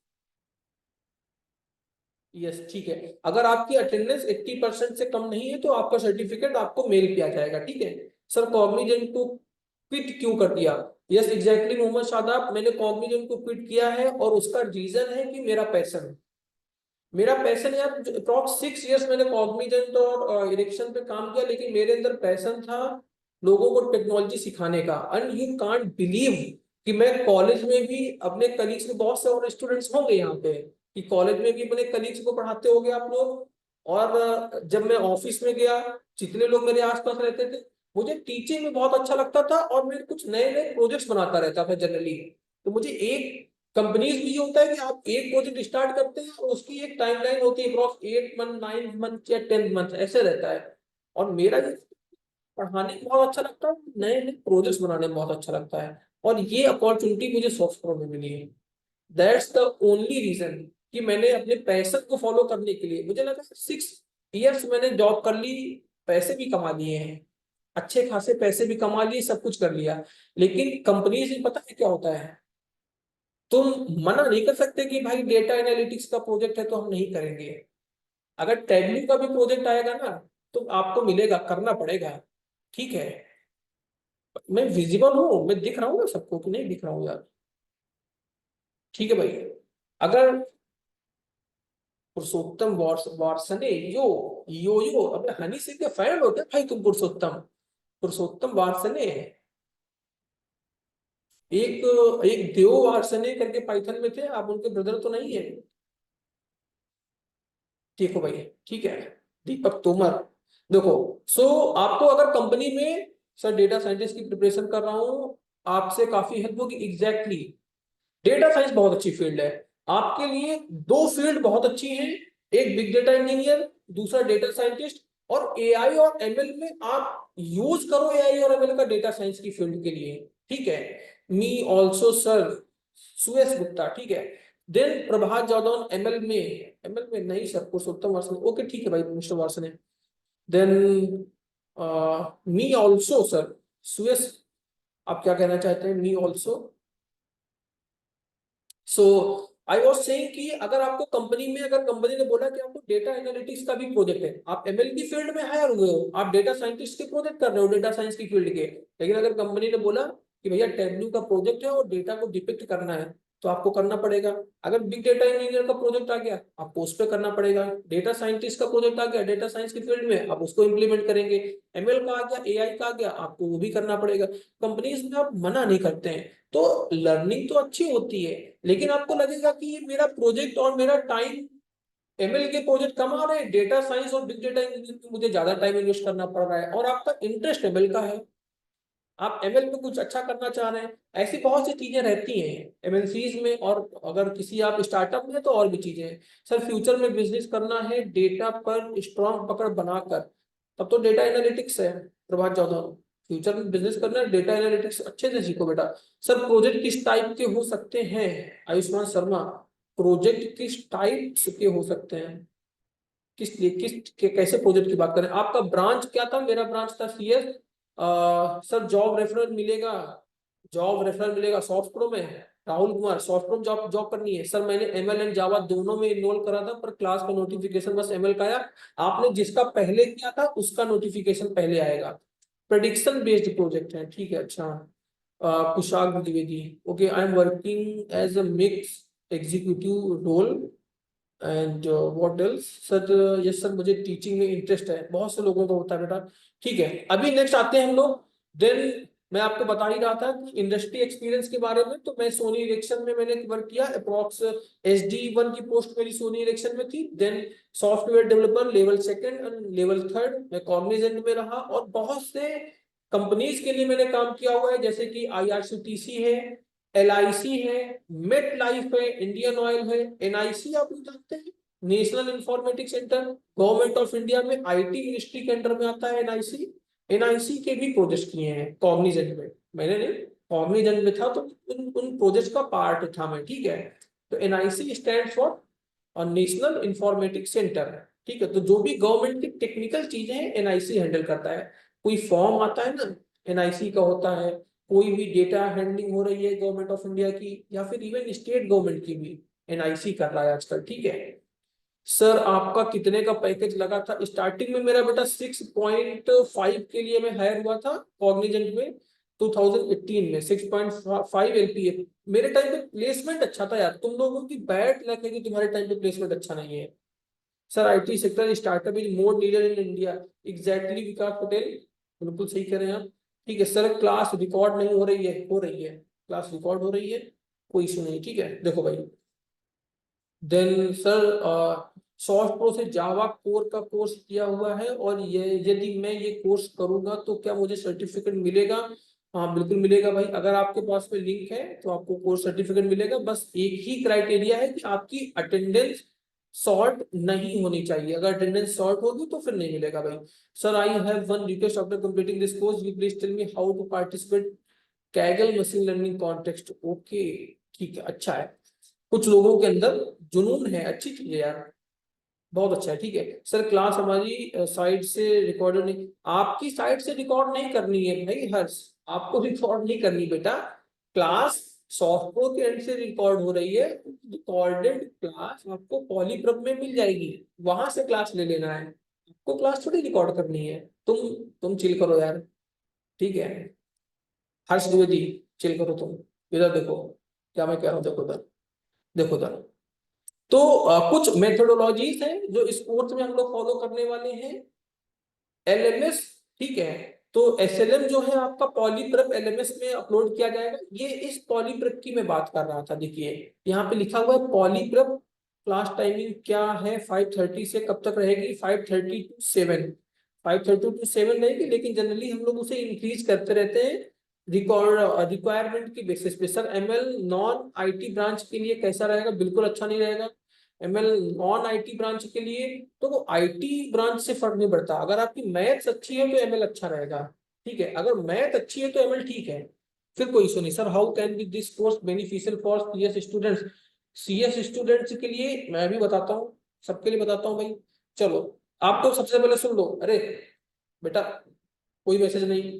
Speaker 1: यस, ठीक है। अगर आपकी अटेंडेंस 80% से कम नहीं है तो आपका सर्टिफिकेट आपको मेल किया जाएगा, ठीक है। सर कॉग्निजेंट को क्विट क्यों कर दिया? यस एग्जैक्टली मोहम्मद शादाब, मैंने कॉग्निजेंट को क्विट किया है और उसका रीजन है कि मेरा पैशन यार, अप्रॉक्स 6 इयर्स मैंने कॉग्निजेंट और इरेक्शन पे काम किया, लेकिन मेरे अंदर पैशन था लोगों को टेक्नोलॉजी सिखाने का। एंड यू कांट बिलीव कि मैं कॉलेज में भी अपने कलीग्स में, बहुत से और स्टूडेंट्स होंगे यहाँ पे, कि कॉलेज में भी अपने कलीग्स को पढ़ाते होगे आप लोग। और जब मैं ऑफिस में गया, जितने लोग मेरे आसपास रहते थे, मुझे टीचिंग में बहुत अच्छा लगता था और मैं कुछ नए नए प्रोजेक्ट्स बनाता रहता था जनरली। तो मुझे एक कंपनीज में ये होता है कि आप एक प्रोजेक्ट स्टार्ट करते हैं और उसकी एक टाइमलाइन होती है, अप्रॉक्स 8 मंथ, 9 मंथ या 10 मंथ ऐसे रहता है। और मेरा ये पढ़ाने में बहुत अच्छा लगता है, नए नए प्रोजेक्ट्स बनाने में बहुत अच्छा लगता है। और ये अपॉर्चुनिटी मुझे सॉफ्टवेयर में मिली है। दैट्स द ओनली रीजन कि मैंने अपने पैशन को फॉलो करने के लिए, मुझे लगा 6 इयर्स मैंने जॉब कर ली, पैसे भी कमा लिए हैं, अच्छे खासे पैसे भी कमा लिए, सब कुछ कर लिया। लेकिन कंपनीज में पता है क्या होता है, तुम मना नहीं कर सकते कि भाई डेटा एनालिटिक्स का प्रोजेक्ट है तो हम नहीं करेंगे। अगर टैगली का भी प्रोजेक्ट आएगा ना तो आपको मिलेगा, करना पड़ेगा, ठीक है। मैं विजिबल हूँ, मैं दिख रहा हूँ ना सबको कि नहीं दिख रहा हूँ यार? ठीक है भाई। अगर पुरुषोत्तम वार्सने यो यो यो, अबे हनी सिंह के फैन हो क्या भाई तुम? पुरुषोत्तम पुरुषोत्तम वार्सने, एक एक देव वार्सने करके पाइथन में थे, आप उनके ब्रदर तो नहीं है? देखो भाई, ठीक है, दीपक तोमर। देखो, सो आपको अगर कंपनी में, सर डेटा साइंटिस्ट की प्रिपरेशन कर रहा हूँ, आपसे काफी हेल्प होगी। एग्जैक्टली, डेटा साइंस बहुत अच्छी फील्ड है आपके लिए। दो फील्ड बहुत अच्छी हैं, एक बिग डेटा इंजीनियर, दूसरा डेटा साइंटिस्ट। और एआई और एमएल में आप यूज करो एआई और एमएल का डेटा साइंस की फील्ड के लिए, ठीक है। मी ऑल्सो सर सुयश गुप्ता, ठीक है। देन प्रभात जादव एमएल में नहीं सर, पुरुषोत्तम वार्षने, ओके ठीक है भाई mister Varshney. Then me also sir Suyash, आप क्या कहना चाहते हैं? Me also. So I was saying कि अगर आपको कंपनी में, अगर कंपनी ने बोला कि आपको डेटा एनालिटिक्स का भी प्रोजेक्ट है, आप एमएल की फील्ड में हायर हुए हो, आप डेटा साइंटिस्ट के प्रोजेक्ट कर रहे हो डेटा साइंस की फील्ड के, लेकिन अगर कंपनी ने बोला कि भैया टेबलू का प्रोजेक्ट है और डेटा को डिपिक्ट करना है, तो आपको करना पड़ेगा। अगर बिग डेटा इंजीनियर का प्रोजेक्ट आ गया, आपको उस पर करना पड़ेगा। डेटा साइंटिस्ट का प्रोजेक्ट आ गया डेटा साइंस की फील्ड में, आप उसको इंप्लीमेंट करेंगे। एमएल का आ गया, एआई का आ गया, आपको वो भी करना पड़ेगा। कंपनीज में आप मना नहीं करते हैं। तो लर्निंग तो अच्छी होती है, लेकिन आपको लगेगा कि ये मेरा प्रोजेक्ट और मेरा टाइम, एमएल के प्रोजेक्ट कम आ रहे हैं, डेटा साइंस और बिग डेटा इंजीनियरिंग में मुझे ज्यादा टाइम इन्वेस्ट करना पड़ रहा है, और आपका इंटरेस्ट एमएल का है, आप एमएल में कुछ अच्छा करना चाह रहे हैं। ऐसी बहुत सी चीजें रहती हैं एमएनसीज में, और अगर किसी आप स्टार्टअप में तो और भी चीजें हैं। सर फ्यूचर में बिजनेस करना है डेटा पर स्ट्रांग पकड़ बनाकर, तब तो डेटा एनालिटिक्स है प्रभात जाधव। फ्यूचर में बिजनेस करना है, डेटा एनालिटिक्स अच्छे से सीखो बेटा। सर प्रोजेक्ट किस टाइप के हो सकते हैं, आयुष्मान शर्मा, प्रोजेक्ट किस टाइप के हो सकते हैं, कैसे प्रोजेक्ट की बात करें? आपका ब्रांच क्या था? मेरा ब्रांच था सीएस। सर जॉब रेफरल मिलेगा, जॉब रेफरल मिलेगा सॉफ्ट प्रो में। Rahul Kumar, soft pro job job करनी है। सर मैंने एमएल एंड जावा दोनों में इनरोल करा था, पर क्लास का नोटिफिकेशन बस एमएल का आया। आपने जिसका पहले किया था उसका नोटिफिकेशन पहले आएगा। प्रेडिक्शन बेस्ड प्रोजेक्ट है, ठीक है। अच्छा, Kushag Dwivedi, okay, I am working as a mix executive role and what else. Sir yes sir, मुझे टीचिंग में इंटरेस्ट है, बहुत से लोगों को होता है बेटा। ठीक है, अभी नेक्स्ट आते हैं हम लोग। देन मैं आपको बता ही रहा था कि इंडस्ट्री एक्सपीरियंस के बारे में, तो मैं सोनी इरिक्शन में मैंने वर्क किया, अप्रॉक्स SD1 की पोस्ट मेरी सोनी इरिक्शन में थी। Then software developer level second and level third मैं कॉग्निजेंट में रहा, और बहुत से कंपनीज के लिए मैंने काम किया हुआ है, जैसे कि IRCTC है, LIC है, मेट लाइफ है, इंडियन ऑयल है। NIC आप लोग जानते हैं, national informatics centre, government of India में IT मिनिस्ट्री के अंडर में आता है एनआईसी। एनआईसी के भी प्रोजेक्ट किए हैं कॉग्निजेंट में, मैंने नहीं, कॉग्निजेंट में था तो उन प्रोजेक्ट का पार्ट था मैं, ठीक है। तो NIC stand for national informatics centre, ठीक है। तो जो भी गवर्नमेंट की टेक्निकल चीजें हैं एनआईसी हैंडल करता है। कोई फॉर्म आता है ना, एनआईसी का होता है। कोई भी डेटा हैंडलिंग हो रही है गवर्नमेंट ऑफ इंडिया की, या फिर इवन स्टेट गवर्नमेंट की भी, एनआईसी कर रहा है आजकल, ठीक है। सर आपका कितने का पैकेज लगा था? स्टार्टिंग में मेरा बेटा 6.5 के लिए मैं हायर हुआ था कॉग्निजेंट में, 2018 में 6.5 LPA। मेरे टाइम पे प्लेसमेंट अच्छा था यार, तुम लोगों की बैड लक है कि तुम्हारे टाइम पे प्लेसमेंट अच्छा नहीं है। Sir IT sector startup is more needed in India, exactly Vikas Patel, बिल्कुल सही कह रहे हैं आप। ठीक है सर, क्लास रिकॉर्ड नहीं हो रही है, हो रही है, क्लास रिकॉर्ड हो रही है, कोई इशू नहीं, ठीक है। देखो भाई, देन सर सॉफ्ट प्रो से जावा कोर का कोर्स किया हुआ है, और ये यदि मैं ये कोर्स करूंगा तो क्या मुझे सर्टिफिकेट मिलेगा? हाँ बिल्कुल मिलेगा भाई, अगर आपके पास में लिंक है तो आपको कोर्स सर्टिफिकेट मिलेगा। बस एक ही क्राइटेरिया है कि आपकी अटेंडेंस शॉर्ट नहीं होनी चाहिए, अगर अटेंडेंस शॉर्ट होगी तो फिर नहीं मिलेगा भाई। Sir I have one request after completing this course, you please tell me how to participate Kaggle machine learning context, okay, ठीक है, अच्छा है। कुछ लोगों के अंदर जुनून है, अच्छी चीज है यार, बहुत अच्छा है, ठीक है। सर क्लास हमारी साइड से रिकॉर्ड नहीं, आपकी साइड से रिकॉर्ड नहीं करनी है भाई हर्ष, आपको रिकॉर्ड नहीं करनी बेटा। क्लास सॉफ्टवेयर के एंड से रिकॉर्ड हो रही है, रिकॉर्डेड क्लास आपको पॉलीप्रब में मिल जाएगी, वहां से क्लास ले लेना है, आपको क्लास थोड़ी रिकॉर्ड करनी है। तुम चिल करो यार, ठीक है। हर्ष द्विवेदी, चिल करो तुम। इधर देखो क्या मैं कह रहा हूँ, देखो इधर, देखो इधर। तो कुछ मेथोडोलॉजीज हैं जो इस कोर्स में हम लोग फॉलो करने वाले हैं। LMS, ठीक है। तो SLM जो है आपका पॉलीप्रेप LMS में अपलोड किया जाएगा। ये इस पॉलीप्रेप की मैं बात कर रहा था, देखिए यहाँ पे लिखा हुआ है पॉलीप्रेप। क्लास टाइमिंग क्या है? 5:30 से कब तक रहेगी? 5:30 to 7, 5:30 to 7 रहेगी, लेकिन जनरली हम लोग उसे इंक्रीज करते रहते हैं रिक्वायरमेंट की बेसिस पे। Sir ML non IT branch के लिए कैसा रहेगा? बिल्कुल अच्छा नहीं रहेगा। ML नॉन IT ब्रांच के लिए, तो वो IT ब्रांच से फर्क नहीं पड़ता, अगर आपकी मैथ्स अच्छी है तो ML अच्छा रहेगा, ठीक है। अगर मैथ अच्छी है तो ML ठीक है, फिर कोई इशू नहीं। Sir how can be this course beneficial for CS students? CS students के लिए मैं भी बताता हूँ, सबके लिए बताता हूँ भाई। चलो, आप तो सबसे पहले सुन लो। अरे बेटा, कोई मैसेज नहीं।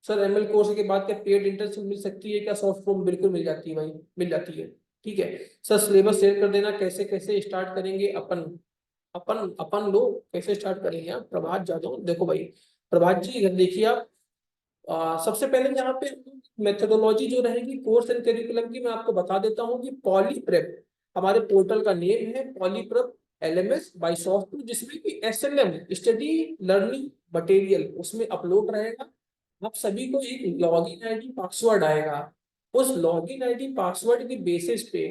Speaker 1: सर ML कोर्स के बाद क्या पेड इंटर्नशिप मिल सकती है क्या? सॉफ्ट फॉर्म बिल्कुल मिल जाती है भाई, मिल जाती है। ठीक है सर, सिलेबस शेयर कर देना, कैसे कैसे स्टार्ट करेंगे अपन, अपन अपन लोग कैसे स्टार्ट करेंगे। आप प्रभात जादव, देखो भाई प्रभात जी इधर देखिए आप, सबसे पहले यहाँ पे मेथोडोलॉजी जो रहेगी कोर्स एंड करिकुलम की, मैं आपको बता देता हूँ कि पॉली प्रेप हमारे पोर्टल का नेम है, Poly Prep LMS by software, जिसमें कि SLM स्टडी लर्निंग मटेरियल उसमें अपलोड रहेगा। आप सभी को एक लॉगिन आईडी पासवर्ड आएगा, उस लॉगिन आईडी पासवर्ड के बेसिस पे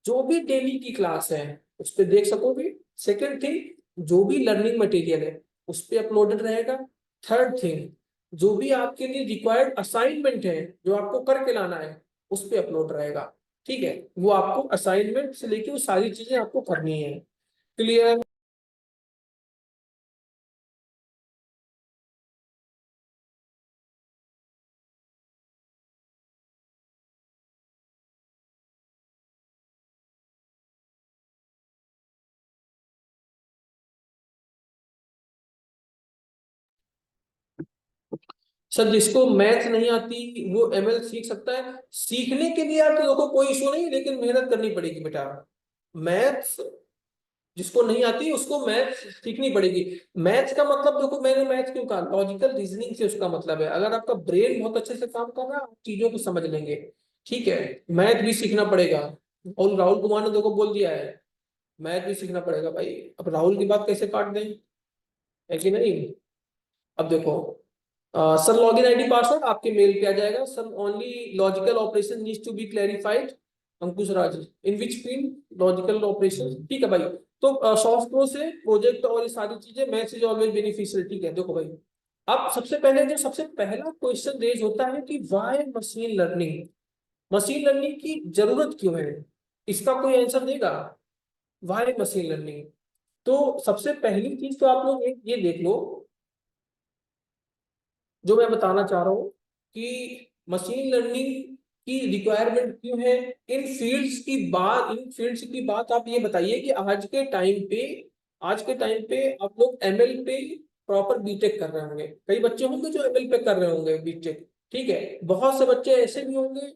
Speaker 1: जो भी डेली की क्लास है उस पे देख सकोगे। सेकंड थिंग, जो भी लर्निंग मटेरियल है उस पे अपलोडेड रहेगा। थर्ड थिंग, जो भी आपके लिए रिक्वायर्ड असाइनमेंट है जो आपको करके लाना है उस पे अपलोड रहेगा। ठीक है, वो आपको असाइनमेंट से लेके वो सारी चीजें आपको करनी है। क्लियर? सर जिसको मैथ नहीं आती वो ML सीख सकता है, सीखने के लिए आप तो देखो कोई इशू नहीं, लेकिन मेहनत करनी पड़ेगी बेटा। मैथ्स जिसको नहीं आती उसको मैथ्स सीखनी पड़ेगी। मैथ्स का मतलब देखो, मैंने मैथ्स क्यों कहा, लॉजिकल रीजनिंग से उसका मतलब है, अगर आपका ब्रेन बहुत अच्छे से काम कर रहा है आप चीजों को समझ लेंगे। ठीक है, मैथ भी सीखना पड़ेगा, और राहुल कुमार ने देखो बोल दिया है मैथ भी सीखना पड़ेगा भाई। अब राहुल की बात कैसे काट दें, है कि नहीं। अब देखो सर, लॉगिन आईडी पासवर्ड आपके मेल पे आ जाएगा sir, only logical operation needs to be clarified, Ankush Raj in which field logical operation. ठीक है भाई, तो सॉफ्ट प्रो से प्रोजेक्ट और ये सारी चीजें, मैथ्स इज ऑलवेज बेनिफिशियल। ठीक है, देखो भाई अब सबसे पहले जो सबसे पहला क्वेश्चन रेज होता है कि why machine learning, machine learning की जरूरत क्यों है, इसका कोई आंसर देगा। व्हाई मशीन लर्निंग, तो सबसे पहली चीज तो आप लोग ये देख लो जो मैं बताना चाह रहा हूँ कि मशीन लर्निंग की रिक्वायरमेंट क्यों है। इन फील्ड्स की बात आप ये बताइए कि आज के टाइम पे आप लोग ML पे प्रॉपर बीटेक कर रहे होंगे, कई बच्चे होंगे जो ML पे कर रहे होंगे बीटेक। ठीक है, बहुत से बच्चे ऐसे भी होंगे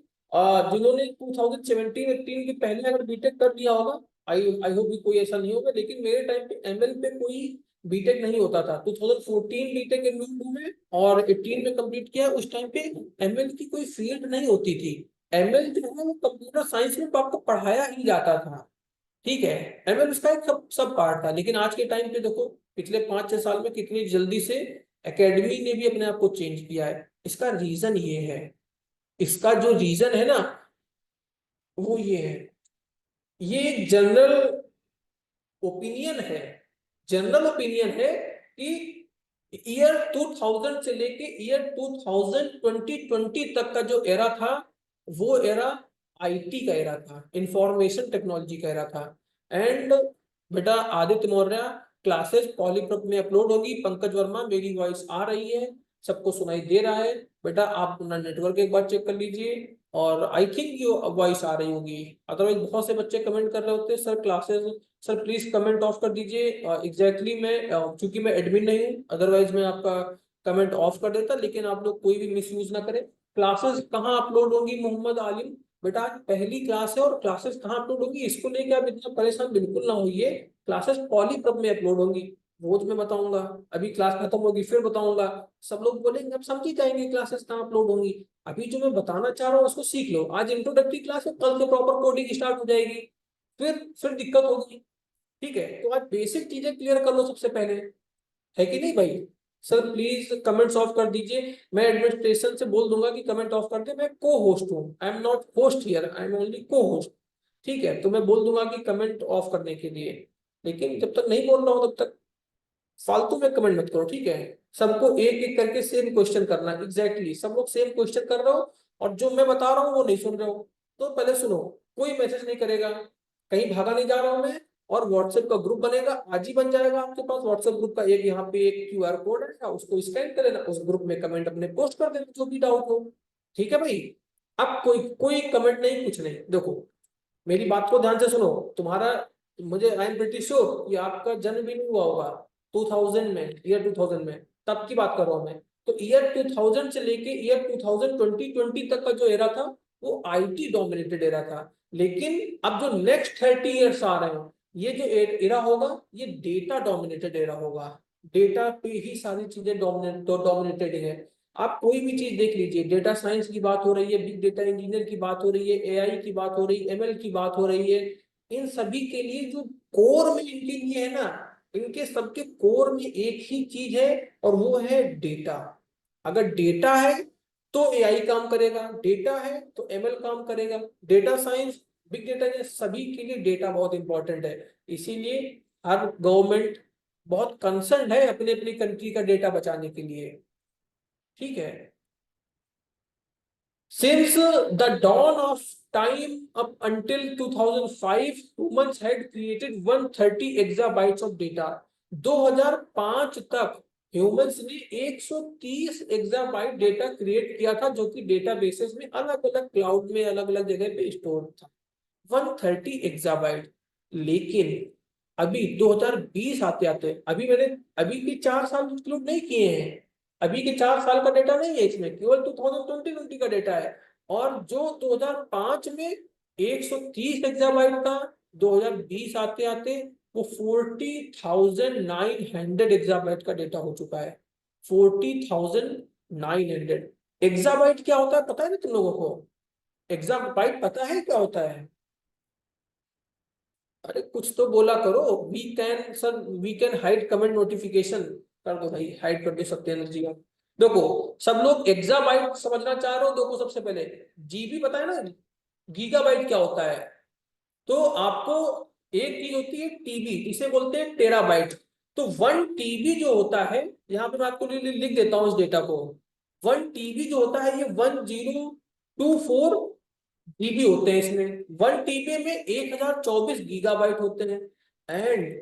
Speaker 1: जिन्होंने 2017-18 के पहले अगर बीटेक कर लिया होगा। आई होप कि कोई ऐसा नहीं होगा, लेकिन मेरे टाइम पे ML पे कोई बीटेक नहीं होता था। 2014 बीटेक एनरोल्ड हूँ मैं, और 18 में कंप्लीट किया। उस टाइम पे ML की कोई फील्ड नहीं होती थी। ML जो है वो कंप्यूटर साइंस में तो आपको पढ़ाया ही जाता था। ठीक है, ML उसका एक सब सब पार्ट था, लेकिन आज के टाइम पे देखो पिछले 5-6 साल में कितनी जल्दी से एकेडमी ने भी अपने आप को चेंज किया है। इसका रीजन ये है, इसका जो रीजन है ना वो ये है, ये एक ओपिनियन है जनरल ओपिनियन है कि ईयर 2000 से लेके ईयर 2020 तक का जो एरा था वो एरा IT का एरा था, इंफॉर्मेशन टेक्नोलॉजी का एरा था। एंड बेटा आदित्य मौर्य, क्लासेस पॉलीप्रप में अपलोड होगी। पंकज वर्मा, मेरी वॉइस आ रही है, सबको सुनाई दे रहा है बेटा, आप अपना नेटवर्क एक बार चेक कर लीजिए, और आई थिंक ये वॉइस आ रही होगी। अदरवाइज बहुत से बच्चे कमेंट कर रहे होते हैं sir classes, sir please comment of कर दीजिए। एग्जैक्टली मैं चूंकि मैं एडमिन नहीं हूँ, अदरवाइज मैं आपका कमेंट ऑफ कर देता, लेकिन आप लोग कोई भी मिस यूज ना करें। क्लासेस कहाँ अपलोड होंगी मोहम्मद आलिम, बेटा आज पहली क्लास है और क्लासेस कहाँ अपलोड होंगी इसको लेके आप इतना परेशान बिल्कुल ना होइए। क्लासेस पॉलीप्रप में अपलोड होंगी, रोज मैं बताऊंगा, अभी क्लास खत्म होगी फिर बताऊंगा। सब लोग बोलेंगे अब समझ ही जाएंगे क्लासेस कहाँ अपलोड होंगी। अभी जो मैं बताना चाह रहा हूँ उसको सीख लो, आज इंट्रोडक्टरी क्लास है, कल से प्रॉपर कोडिंग स्टार्ट हो जाएगी, फिर दिक्कत होगी। ठीक है, तो आज बेसिक चीजें क्लियर कर लो सबसे पहले, है कि नहीं भाई। सर प्लीज कमेंट्स ऑफ कर दीजिए, मैं एडमिनिस्ट्रेशन से बोल दूंगा कि कमेंट ऑफ कर दे, मैं को होस्ट हूँ, I am not host here, I am only को होस्ट। ठीक है, तो मैं बोल दूंगा कि कमेंट ऑफ करने के लिए, लेकिन जब तक नहीं बोल रहा हूँ तब तक फालतू में कमेंट मत करो। ठीक है, सबको एक एक करके सेम क्वेश्चन करना, एग्जैक्टली सब लोग सेम क्वेश्चन कर रहे हो, और जो मैं बता रहा हूँ वो नहीं सुन रहे हो, तो पहले सुनो। कोई मैसेज नहीं करेगा, कहीं भागा नहीं जा रहा हूं मैं, और व्हाट्सएप का ग्रुप बनेगा, आज ही बन जाएगा आपके पास व्हाट्सएप ग्रुप का, एक यहाँ पे एक QR कोड है, उसको स्कैन कर लेना, उस ग्रुप में कमेंट अपने पोस्ट कर देना जो भी डाउट हो। ठीक है भाई, अब कोई कोई कमेंट नहीं, कुछ नहीं। देखो मेरी बात को ध्यान से सुनो, तुम्हारा, मुझे आई एम प्रीटी श्योर कि आपका जन्म भी नहीं हुआ होगा 2000 में, ईयर 2000 में, तब की बात कर रहा हूं मैं। तो ईयर 2000 से लेके ईयर 2020 तक का जो एरा था वो IT डोमिनेटेड एरा था। लेकिन अब जो नेक्स्ट 30 ईयर्स आ रहे हैं, ये जो एरा होगा ये डेटा डोमिनेटेड एरा होगा। डेटा पे ही सारी चीजें डोमिनेटेड है। आप कोई भी चीज देख लीजिए, डेटा साइंस की बात हो रही है, बिग डेटा इंजीनियर की बात हो रही है, एआई की बात हो रही है, एमएल की बात हो रही है, इन सभी के लिए जो कोर में इनके लिए है ना, इनके सबके कोर में एक ही चीज है और वो है डेटा। अगर डेटा है तो एआई काम करेगा, डेटा है तो एमएल काम करेगा, डेटा साइंस, बिग डेटा, ये सभी के लिए डेटा बहुत इंपॉर्टेंट है। इसीलिए हर गवर्नमेंट बहुत कंसर्न है अपने अपनी कंट्री का डेटा बचाने के लिए। ठीक है। Since the dawn of time up until 2005, humans had created 130 exabytes of data. 2005 तक ह्यूमंस ने 130 एक्साबाइट डेटा क्रिएट किया था, जो कि डेटाबेसेस में अलग अलग क्लाउड में अलग अलग जगह पे स्टोर था। 130 एक्साबाइट। लेकिन अभी 2020 आते आते, अभी के 4 साल इंक्लूड नहीं किए हैं, अभी के 4 साल का डेटा नहीं है इसमें, केवल 2020 का डेटा है। और जो 2005 में 130 एक्साबाइट था, 2020 आते आते वो 40,900 एक्साबाइट का डेटा हो चुका है। 40,900 एक्साबाइट क्या होता है पता है ना तुम लोगों को? एक्साबाइट पता है क्या होता है? अरे कुछ तो बोला करो। We can hide comment notification. कर दो भाई, हाइड कर दो सत्येंद्र जी आप। देखो, सब लोग एक्साबाइट समझना चाह रहे हो, देखो सबसे पहले जीबी पता है ना, गीगाबाइट क्या होता है? तो आपको एक चीज होती है टीबी, इसे बोलते हैं टेराबाइट। तो 1 टीबी जो होता है, यहाँ पे मैं आपको लिख देता हूँ इस डेटा को। 1 टीबी जो होता है ये 1024 जीबी होते हैं इसमें। 1 टीबी में 1024 गीगाबाइट होते हैं। एंड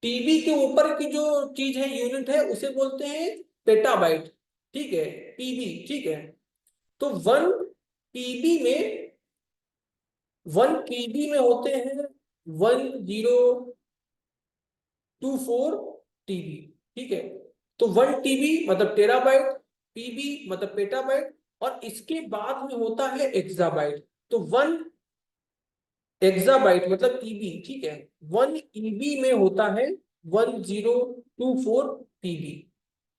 Speaker 1: टीबी के ऊपर की जो चीज है, यूनिट है, उसे बोलते हैं पेटाबाइट। ठीक है, टीबी। ठीक है। तो टीबी में 1 टीबी में होते हैं 1024 टीबी। ठीक है। तो 1 टीबी मतलब टेराबाइट, टीबी मतलब पेटाबाइट, और इसके बाद में होता है एक्साबाइट। तो 1 एक्साबाइट मतलब ईबी। ठीक है। 1 ईबी में होता है 1024 टीबी।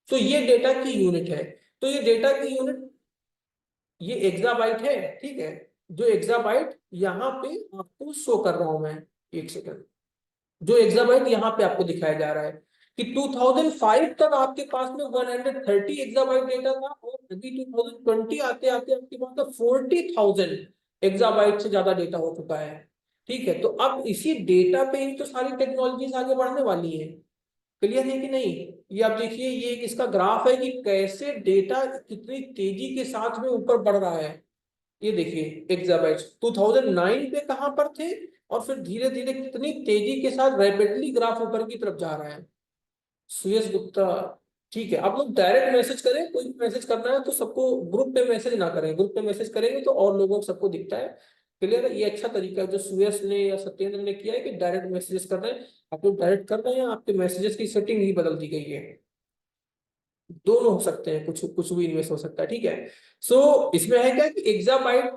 Speaker 1: तो ये डेटा की यूनिट है। तो ये डेटा की यूनिट ये एक्साबाइट है। ठीक है। जो एक्साबाइट यहाँ पे आपको शो कर रहा हूं मैं, एक सेकंड। जो एक्साबाइट यहाँ पे आपको दिखाया जा रहा है कि 2005 तक आपके पास में 130 एक्साबाइट डेटा था, और अभी 2020 आते आते आपके पास में 40,000 एक्साबाइट से ज्यादा डेटा हो चुका है। ठीक है। तो अब इसी डेटा पे ही तो सारी टेक्नोलॉजीज आगे बढ़ने वाली है। क्लियर है कि नहीं? ये आप देखिए, ये एक इसका ग्राफ है कि कैसे डेटा कितनी तेजी के साथ में ऊपर बढ़ रहा है। ये देखिए, एक्साबाइट्स 2009 पे कहां पर थे, और फिर धीरे धीरे कितनी तेजी के साथ रैपिडली ग्राफ ऊपर की तरफ जा रहा है। सुयश गुप्ता। ठीक है, आप लोग डायरेक्ट मैसेज करें, कोई भी मैसेज करना है तो सबको ग्रुप पे मैसेज ना करें, ग्रुप पे मैसेज करेंगे तो और लोगों को सबको दिखता है। क्लियर है? ये अच्छा तरीका है जो सुयश ने या सत्येंद्र ने किया है कि डायरेक्ट मैसेजेस कर रहे हैं। आप लोग डायरेक्ट कर रहे हैं, आपके मैसेजेस की सेटिंग ही बदल दी गई है। दोनों हो सकते हैं, कुछ कुछ भी इन्वेस्ट हो सकता है। ठीक है। इसमें है क्या कि एक्साबाइट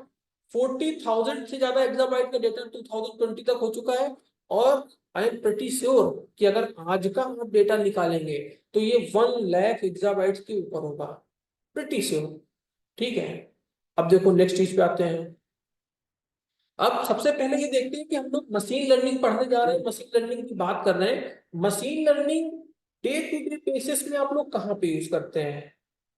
Speaker 1: 40,000 से ज्यादा एक्साबाइट का डेटा 2020 तक हो चुका है। और आई एम प्रिटी श्योर कि अगर आज का आप डेटा निकालेंगे तो ये 1 लाख एक्साबाइट के ऊपर होगा। Pretty sure. ठीक है। अब देखो नेक्स्ट चीज पे आते हैं। अब सबसे पहले ये देखते हैं कि हम लोग मशीन लर्निंग पढ़ने जा रहे हैं, मशीन लर्निंग की बात कर रहे हैं। Machine learning day to day basis में आप लोग कहाँ पे यूज करते हैं?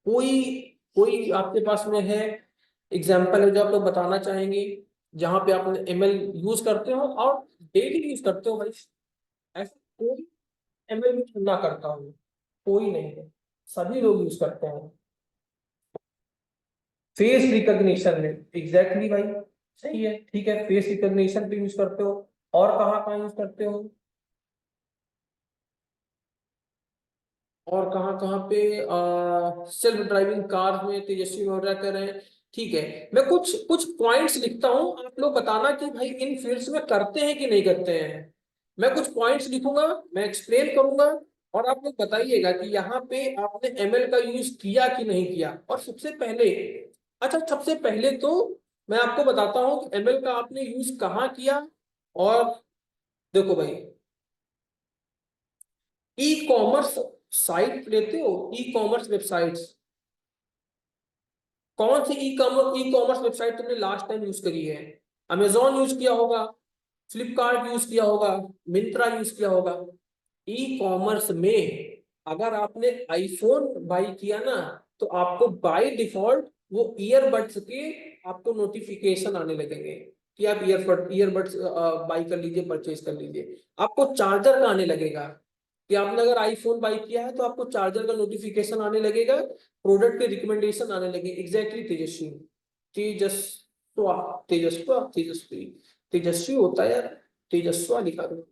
Speaker 1: कोई कोई आपके पास में है एग्जाम्पल है जो आप लोग बताना चाहेंगे, जहां पे आप एमएल यूज करते हो और डेली यूज करते हो भाई? ऐसा कोई एमएल यूज ना करता हो कोई नहीं है, सभी लोग यूज करते हैं। फेस रिकॉग्निशन में एग्जैक्टली भाई, सही है। ठीक है, फेस रिकॉग्निशन पे यूज करते हो। और कहाँ कहाँ यूज करते हो? और कहाँ कहाँ पे? सेल्फ ड्राइविंग कार में तेजस्वी मौर्य कर रहे हैं। ठीक है। मैं कुछ कुछ पॉइंट्स लिखता हूँ, आप लोग बताना कि भाई इन फील्ड्स में करते हैं कि नहीं करते हैं। मैं कुछ पॉइंट्स लिखूंगा, मैं एक्सप्लेन करूंगा, और आप लोग बताइएगा कि यहाँ पे आपने एमएल का यूज किया कि नहीं किया। और सबसे पहले, अच्छा सबसे पहले तो मैं आपको बताता हूँ कि एमएल का आपने यूज कहाँ किया। और देखो भाई, ई कॉमर्स साइट लेते हो, ई कॉमर्स वेबसाइट्स, कौन सी ई कॉमर्स वेबसाइट तुमने लास्ट टाइम यूज करी है? अमेजोन यूज किया होगा, फ्लिपकार्ट यूज किया होगा, मिंत्रा यूज किया होगा। ई कॉमर्स में अगर आपने आईफोन बाई किया ना, तो आपको बाय डिफॉल्ट वो ईयरबड्स के आपको नोटिफिकेशन आने लगेंगे कि आप ईयरबड्स बाई कर लीजिए, परचेज कर लीजिए। आपको चार्जर का आने लगेगा कि आपने अगर आईफोन बाई किया है तो आपको चार्जर का नोटिफिकेशन आने लगेगा, प्रोडक्ट के रिकमेंडेशन आने लगे। एग्जैक्टली तेजस्वी, तेजस्वा, तेजस्वा, तेजस्वी, तेजस्वी होता है यार, तेजस्वा लिखा दो,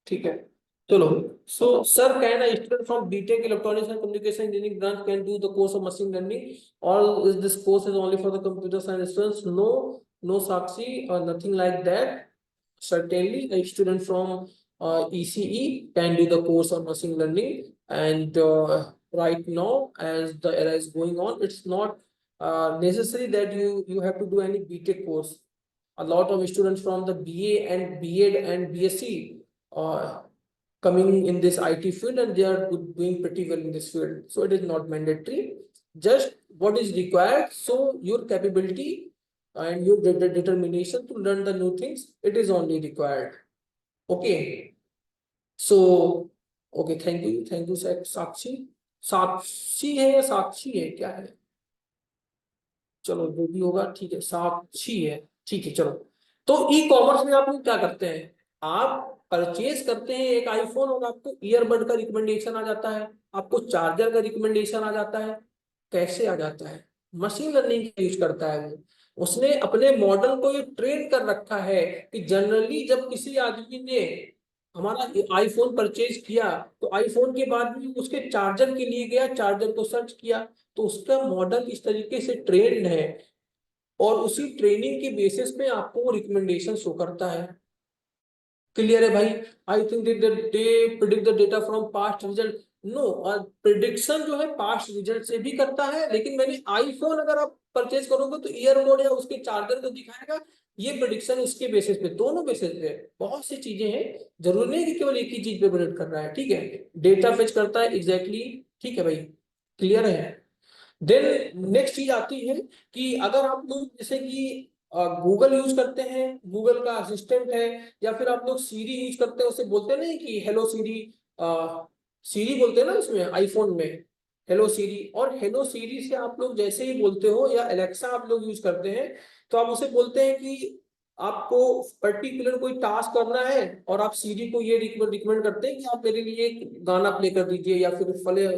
Speaker 1: ठीक है। चलो, so sir, can a student from BTech Electronics and Communication Engineering branch can do the course of machine learning? All is this course is only for the computer science students? No, no, Sakshi, or nothing like that. Certainly, a student from ECE can do the course of machine learning. And right now, as the era is going on, it's not necessary that you have to do any BTech course. A lot of students from the BA and BEd and BSc coming in this IT field, and they are doing pretty well in this field. So it is not mandatory. Just what is required. So your capability and your determination to learn the new things, it is only required. Okay. So okay, thank you साक्षी। साक्षी है या साक्षी है, क्या है? चलो जो भी होगा ठीक है, साक्षी है, ठीक है। चलो, तो ई कॉमर्स में आप लोग क्या करते हैं? आप परचेज करते हैं एक आईफोन और आपको ईयरबड का रिकमेंडेशन आ जाता है, आपको चार्जर का रिकमेंडेशन आ जाता है। कैसे आ जाता है? मशीन लर्निंग का यूज करता है वो। उसने अपने मॉडल को ये ट्रेन कर रखा है कि जनरली जब किसी आदमी ने हमारा आईफोन परचेज किया, तो आईफोन के बाद भी उसके चार्जर के लिए गया, चार्जर को सर्च किया, तो उसका मॉडल इस तरीके से ट्रेंड है, और उसी ट्रेनिंग के बेसिस पे आपको वो रिकमेंडेशन शो करता है। क्लियर है भाई? I think they predict the data from past result. No, और प्रिडिक्शन जो है पास्ट रिजल्ट से भी करता है, लेकिन मैंने आईफोन अगर आप परचेज करोगे तो ईयरबड या उसके चार्जर को दिखाएगा। ये प्रिडिक्शन इसके बेसिस पे, दोनों बेसिस पे बहुत सी चीजें हैं। जरूरी नहीं कि केवल एक ही चीज पे प्रिडिक्ट कर रहा है, ठीक है। डेटा फेच करता है, एग्जैक्टली, ठीक है भाई। क्लियर है? देन नेक्स्ट चीज आती है कि अगर आप लोग जैसे कि गूगल यूज करते हैं, गूगल का असिस्टेंट है, या फिर आप लोग सीरी यूज करते हैं, उसे बोलते नहीं कि हेलो सीरी, सीरी बोलते हैं ना इसमें आईफोन में, हेलो सीरी। और हेलो सीरी से आप लोग जैसे ही बोलते हो, या एलेक्सा आप लोग यूज करते हैं, तो आप उसे बोलते हैं कि आपको पर्टिकुलर कोई टास्क करना है, और आप सीरी को ये रिकमेंड करते हैं कि आप मेरे लिए एक गाना प्ले कर दीजिए, या फिर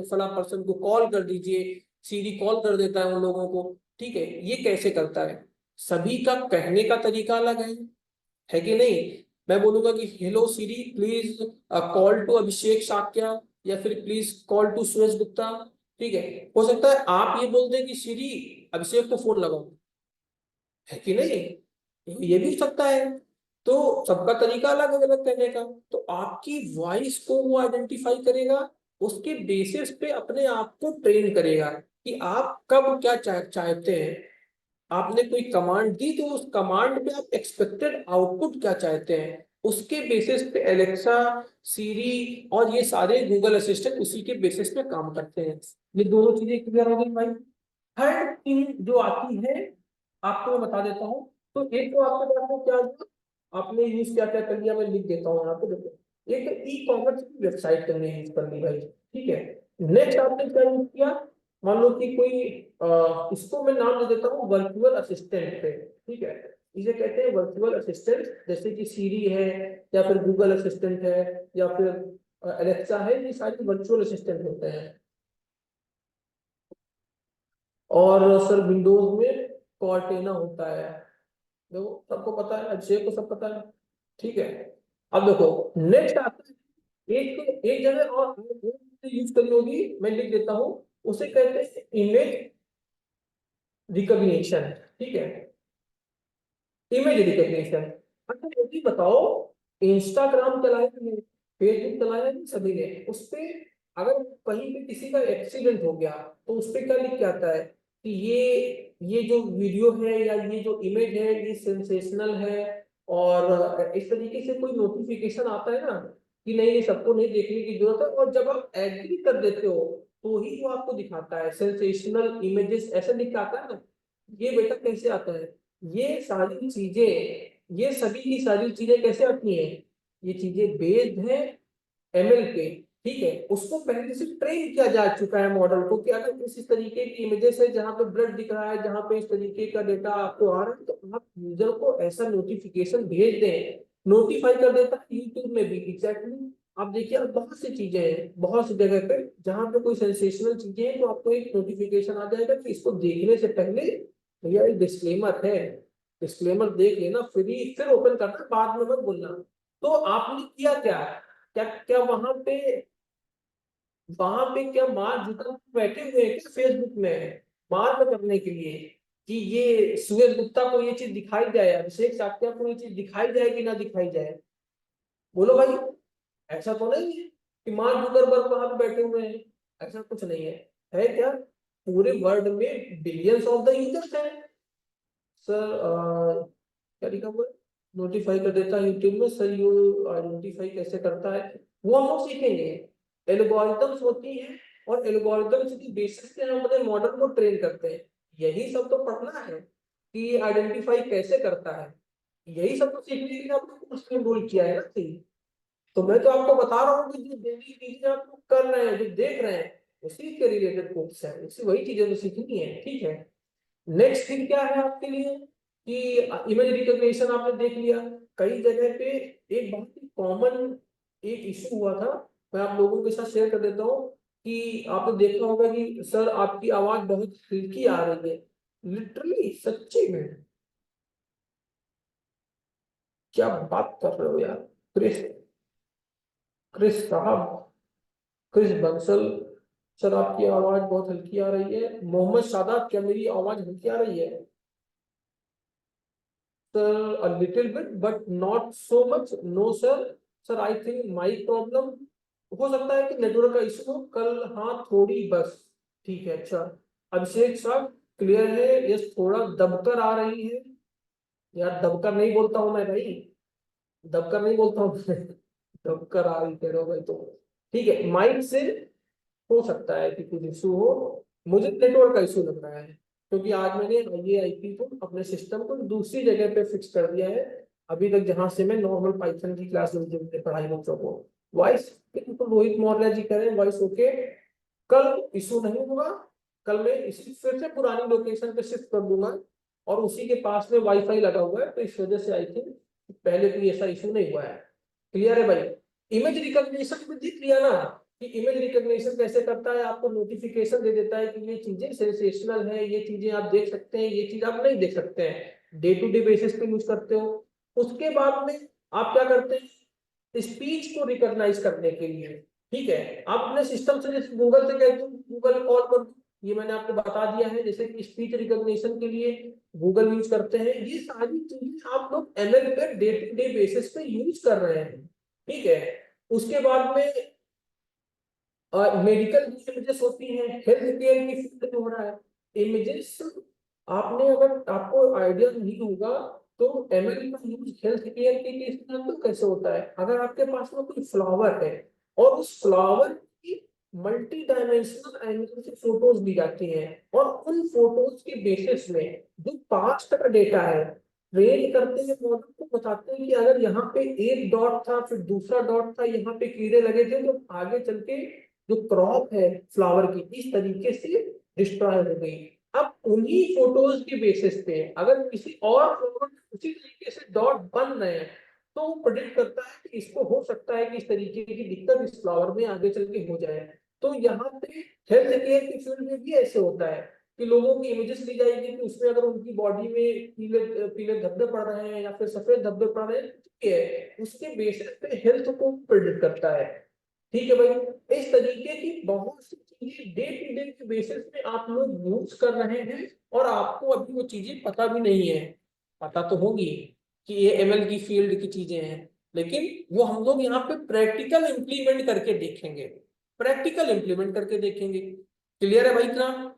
Speaker 1: फला पर्सन को कॉल कर दीजिए। सीरी कॉल कर देता है उन लोगों को, ठीक है। ये कैसे करता है? सभी का कहने का तरीका अलग है कि नहीं? मैं बोलूंगा कि hello Siri please call to Abhishek Shakya, या फिर please call to Suresh Gupta, ठीक है। हो सकता है आप ये बोल दें कि सीरी अभिषेक को फोन लगाओ, है कि नहीं? ये भी हो सकता है। तो सबका तरीका अलग अलग कहने का। तो आपकी वॉइस को वो आइडेंटिफाई करेगा, उसके बेसिस पे अपने आप को ट्रेन करेगा कि आप कब क्या चाहते हैं। आपने कोई कमांड दी, तो उस कमांड पे आप एक्सपेक्टेड आउटपुट क्या चाहते हैं, उसके बेसिस पे एलेक्सा, सीरी और ये सारे गूगल असिस्टेंट उसी के बेसिस पे काम करते हैं। ये दोनों चीजें क्लियर हो गई भाई। थर्ड चीज जो आती है, आपको मैं बता देता हूँ। तो एक तो आपके पास में क्या हुआ, आपने यूज क्या क्या कर लिया, मैं लिख देता हूँ यहाँ पे, देखो। एक तो ई कॉमर्स की वेबसाइट करने यूज कर ली भाई, ठीक है। नेक्स्ट आपने क्या यूज किया? मान लो कि कोई इसको मैं नाम दे देता हूँ वर्चुअल असिस्टेंट पे, ठीक है। इसे कहते हैं वर्चुअल असिस्टेंट, जैसे कि सीरी है, या फिर गूगल असिस्टेंट है, या फिर एलेक्सा है। ये सारे वर्चुअल असिस्टेंट होते हैं। और सर विंडोज में कॉर्टेना होता है, देखो सबको पता है, अक्षय को सब पता है, ठीक है। अब देखो नेक्स्ट आता है, एक एक जगह और यूज करी होगी, मैं लिख देता हूँ। उसे कहते हैं इमेज रिकॉग्निशन, ठीक है। Image recognition. अच्छा ये भी बताओ, इंस्टाग्राम चलाया है, फेसबुक चलाया है, सभी ने उस पे अगर कहीं पे किसी का एक्सीडेंट हो गया, तो उस पे क्या लिख के आता है कि ये जो वीडियो है या ये जो इमेज है ये सेंसेशनल है, और इस तरीके से कोई नोटिफिकेशन आता है ना कि नहीं नहीं सबको नहीं देखने की जरूरत है, और जब आप एग्री कर देते हो तो ही वो आपको दिखाता है सेंसेशनल इमेजेस, ऐसे दिखाता है ना। ये बेटा कैसे आता है, ये सारी चीजें, ये सभी की सारी चीजें कैसे आती हैं, ये चीजें बेस्ड है एमएल पे। ठीक है, उसको पहले से ट्रेन किया जा चुका है मॉडल को कि अगर इस तरीके की इमेजेस है जहां पे ब्लड दिख रहा है, जहां पे इस तरीके का डेटा आपको आ रहा है, तो आप यूजर को ऐसा नोटिफिकेशन भेज दें, नोटिफाई कर देता है यूट्यूब में भी एग्जैक्टली। आप देखिए अब बहुत सी चीजें हैं, बहुत सी जगह पे जहां पे कोई सेंसेशनल चीजें हैं तो आपको एक नोटिफिकेशन आ जाएगा कि इसको देखने से पहले भैया एक डिस्क्लेमर है, डिस्क्लेमर देख लेना, फिर ओपन करना, बाद में मत बोलना। तो आपने किया क्या, क्या क्या वहां पे क्या मार्क जुकरबर्ग बैठे हुए हैं क्या फेसबुक में मार्क करने के लिए कि ये सुरेश गुप्ता को ये चीज दिखाई जाए, अभिषेक साक्या को ये चीज दिखाई जाए कि ना दिखाई जाए? बोलो भाई, ऐसा तो नहीं है कि मार्क जुकरबर्ग वहां पे बैठे हुए हैं, ऐसा कुछ नहीं है। है क्या, पूरे वर्ल्ड में बिलियंस ऑफ द यूजर्स हैं सर। क्या लिखा हुआ है, नोटिफाई कर देता है यूट्यूब में सर, यू आइडेंटिफाई कैसे करता है वो हम लोग सीखेंगे। एल्गोरिथम्स होती हैं, और एल्गोरिथम्स की बेसिस पे हम अपने मॉडल को ट्रेन करते हैं। यही सब तो पढ़ना है कि आइडेंटिफाई कैसे करता है, यही सब तो सीखने के लिए आपको कोर्स में रोल किया है ना थी। तो मैं तो आपको बता रहा हूँ कि जो डेली चीजें आप लोग कर रहे हैं, जो देख रहे हैं, उसी के रिलेटेड कोर्स है, उसी वही चीजें तो सीखनी है। ठीक है, नेक्स्ट थिंग क्या है आपके लिए कि इमेज रिकॉग्निशन आपने देख लिया कई जगह पे। एक बहुत ही कॉमन एक इशू हुआ था, मैं आप लोगों के साथ शेयर कर देता हूँ कि आपने देखा होगा कि सर आपकी आवाज बहुत हल्की आ रही है, लिटरली सच्ची में, क्या बात कर रहे हो यार? क्रिस, क्रिस साहब, क्रिस बंसल, सर आपकी आवाज बहुत हल्की आ रही है। मोहम्मद शादाब, क्या मेरी आवाज हल्की आ रही है? Sir, a little bit, but not so much. No, sir. Sir, I think my problem हो सकता है कि नेटवर्क का इशू हो कल, हाँ थोड़ी बस। ठीक है, अच्छा। अभिषेक साहब क्लियर है, यस थोड़ा दबकर आ रही है। यार दबकर नहीं बोलता हूँ मैं भाई, दबकर नहीं बोलता हूँ मैं। दबकर आ रही कह रहे हो भाई तो ठीक है, माइक से हो सकता है कि कुछ इशू हो, मुझे नेटवर्क का इशू लग रहा है क्योंकि आज मैंने ये आईपी को अपने सिस्टम को दूसरी जगह पे फिक्स कर दिया है। अभी तक जहां से मैं नॉर्मल पाइथन की क्लास पढ़ाई बच्चों को, वॉइस तो रोहित मौर्य जी करें, वॉइस ओके, कल इशू नहीं होगा। कल मैं इसी फिर से पुरानी लोकेशन पे शिफ्ट कर दूंगा, और उसी के पास में वाईफाई लगा हुआ है, तो इस वजह से आई थिंक पहले कोई ऐसा इशू नहीं हुआ है। क्लियर है भाई? इमेज रिकॉग्निशन में दिख लिया ना कि इमेज रिकॉग्निशन कैसे करता है, आपको नोटिफिकेशन दे देता है कि ये चीजें सेंसेशनल है, ये चीजें आप देख सकते हैं, ये चीज आप नहीं देख सकते हैं, डे टू डे बेसिस पे यूज करते हो। उसके बाद में आप क्या करते हैं, स्पीच को रिकॉग्नाइज करने के लिए, ठीक है, आप अपने सिस्टम से जैसे गूगल से कहते हो गूगल कॉल कर दो, ये मैंने आपको बता दिया है, जैसे कि स्पीच रिकॉग्निशन के लिए गूगल यूज करते हैं। ये सारी चीजें आप लोग एमएल पे डे टू डे बेसिस पे यूज कर रहे हैं। ठीक है, उसके बाद में मेडिकल इमेजेस होती हैं, हेल्थ केयर की फील्ड में हो रहा है इमेजेस। आपने अगर आपको आइडिया नहीं होगा तो एमएल का यूज हेल्थ केयर के केस में तो कैसे होता है, अगर आपके पास में कोई फ्लावर है और उस फ्लावर की मल्टी डायमेंशनल एंगल से फोटोज ली जाती हैं, और उन फोटोज के बेसिस में जो पास्ट का डेटा है ट्रेन करते हैं मॉडल को, बताते हैं कि अगर यहाँ पे एक डॉट था फिर दूसरा डॉट था, यहाँ पे कीड़े लगे थे, तो आगे चल के जो क्रॉप है फ्लावर की इस तरीके से डिस्ट्रॉय हो गई। अब उन्हीं फोटोज के बेसिस पे अगर किसी और फ्लावर में उसी तरीके से डॉट बन रहे हैं, तो वो प्रेडिक्ट करता है कि इसको हो सकता है कि इस तरीके की दिक्कत इस फ्लावर में आगे चल के हो जाए। तो यहाँ पे हेल्थ केयर की फील्ड में भी ऐसे होता है कि लोगों की इमेजेस ली जाएगी कि उसमें अगर उनकी बॉडी में पीले पीले धब्बे पड़ रहे हैं या फिर सफेद धब्बे पड़ रहे हैं, ठीक है, उसके बेसिस पे हेल्थ को प्रेडिक्ट करता है। ठीक है भाई, इस तरीके की बहुत सी चीजें डे टू डे के बेसिस पे आप लोग यूज कर रहे हैं, और आपको अभी वो चीजें पता भी नहीं है, पता तो होगी कि ये एमएल की फील्ड की चीजें हैं, लेकिन वो हम लोग यहाँ पे प्रैक्टिकल इंप्लीमेंट करके देखेंगे, प्रैक्टिकल इंप्लीमेंट करके देखेंगे। क्लियर है भाई इतना?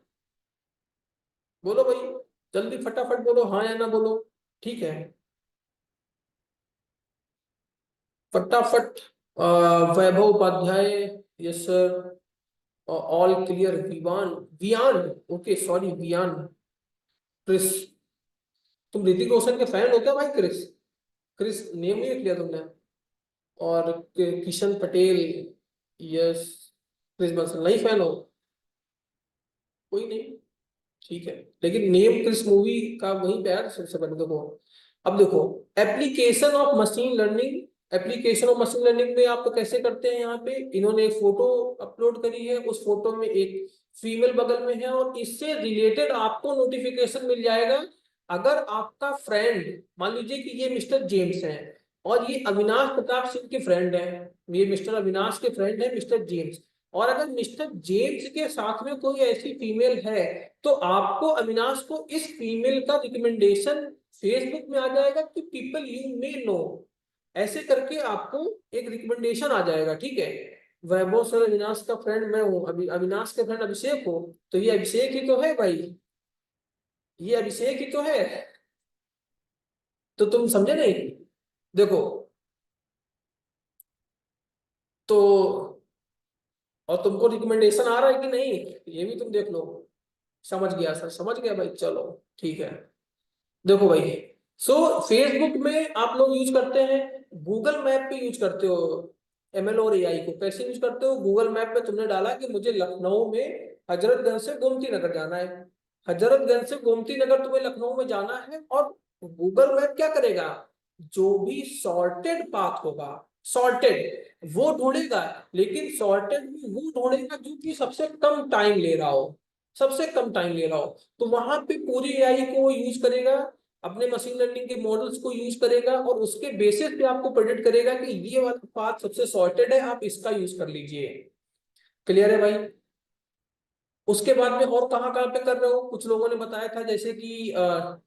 Speaker 1: बोलो भाई, जल्दी फटाफट बोलो, हाँ या ना बोलो। ठीक है, फटाफट। Vaibhav Upadhyay, yes sir. All clear, Vivaan, Viaan, okay sorry Viaan. Chris, तुम ऋतिक रोशन के फैन हो क्या भाई? क्रिस, क्रिस नेम नहीं लिया तुमने। और किशन पटेल, यस। क्रिस बंसल नहीं फैन हो? कोई नहीं, ठीक है। लेकिन नेम क्रिस मूवी का वहीं पे है सबसे पहले देखो। अब देखो, application of machine learning. Application of machine learning में आप तो कैसे करते हैं, यहाँ पे इन्होंने एक फोटो अपलोड करी है, उस फोटो में एक फीमेल बगल में है, और इससे रिलेटेड आपको नोटिफिकेशन मिल जाएगा। अगर आपका फ्रेंड, मान लीजिए कि ये मिस्टर जेम्स हैं, और ये अविनाश प्रताप सिंह के फ्रेंड हैं, ये मिस्टर अविनाश के फ्रेंड है मिस्टर जेम्स, और अगर मिस्टर जेम्स के साथ में कोई ऐसी फीमेल है, तो आपको, अविनाश को, इस फीमेल का रिकमेंडेशन फेसबुक में आ जाएगा कि पीपल यू मे नो, ऐसे करके आपको एक रिकमेंडेशन आ जाएगा, ठीक है। वैभव सर अविनाश का फ्रेंड मैं हूँ, अभी अविनाश का फ्रेंड अभिषेक हो, तो ये अभिषेक ही तो है भाई, ये अभिषेक ही तो है। तो तुम समझे नहीं? देखो, तो और तुमको रिकमेंडेशन आ रहा है कि नहीं, ये भी तुम देख लो। समझ गया सर, समझ गया भाई, चलो ठीक है। देखो भाई, सो फेसबुक में आप लोग यूज करते हैं, गूगल मैप पे यूज करते हो एमएल और एआई को। कैसे यूज करते हो? गूगल मैप पे तुमने डाला कि मुझे लखनऊ में हजरतगंज से गोमती नगर जाना है, हजरतगंज से गोमती नगर तुम्हें लखनऊ में जाना है, और गूगल मैप क्या करेगा, जो भी सॉर्टेड पाथ होगा, सॉर्टेड वो ढूंढेगा, लेकिन सॉर्टेड में वो ढूंढेगा जो कि सबसे कम टाइम ले रहा हो, सबसे कम टाइम ले रहा हो। तो वहां पे पूरी एआई को वो यूज करेगा, अपने मशीन लर्निंग के मॉडल्स को यूज करेगा, और उसके बेसिस पे आपको प्रेडिक्ट करेगा कि ये वाला पाथ सबसे सॉर्टेड है, आप इसका यूज कर लीजिए। क्लियर है भाई? उसके बाद में और कहाँ कहाँ पे कर रहे हो, कुछ लोगों ने बताया था जैसे कि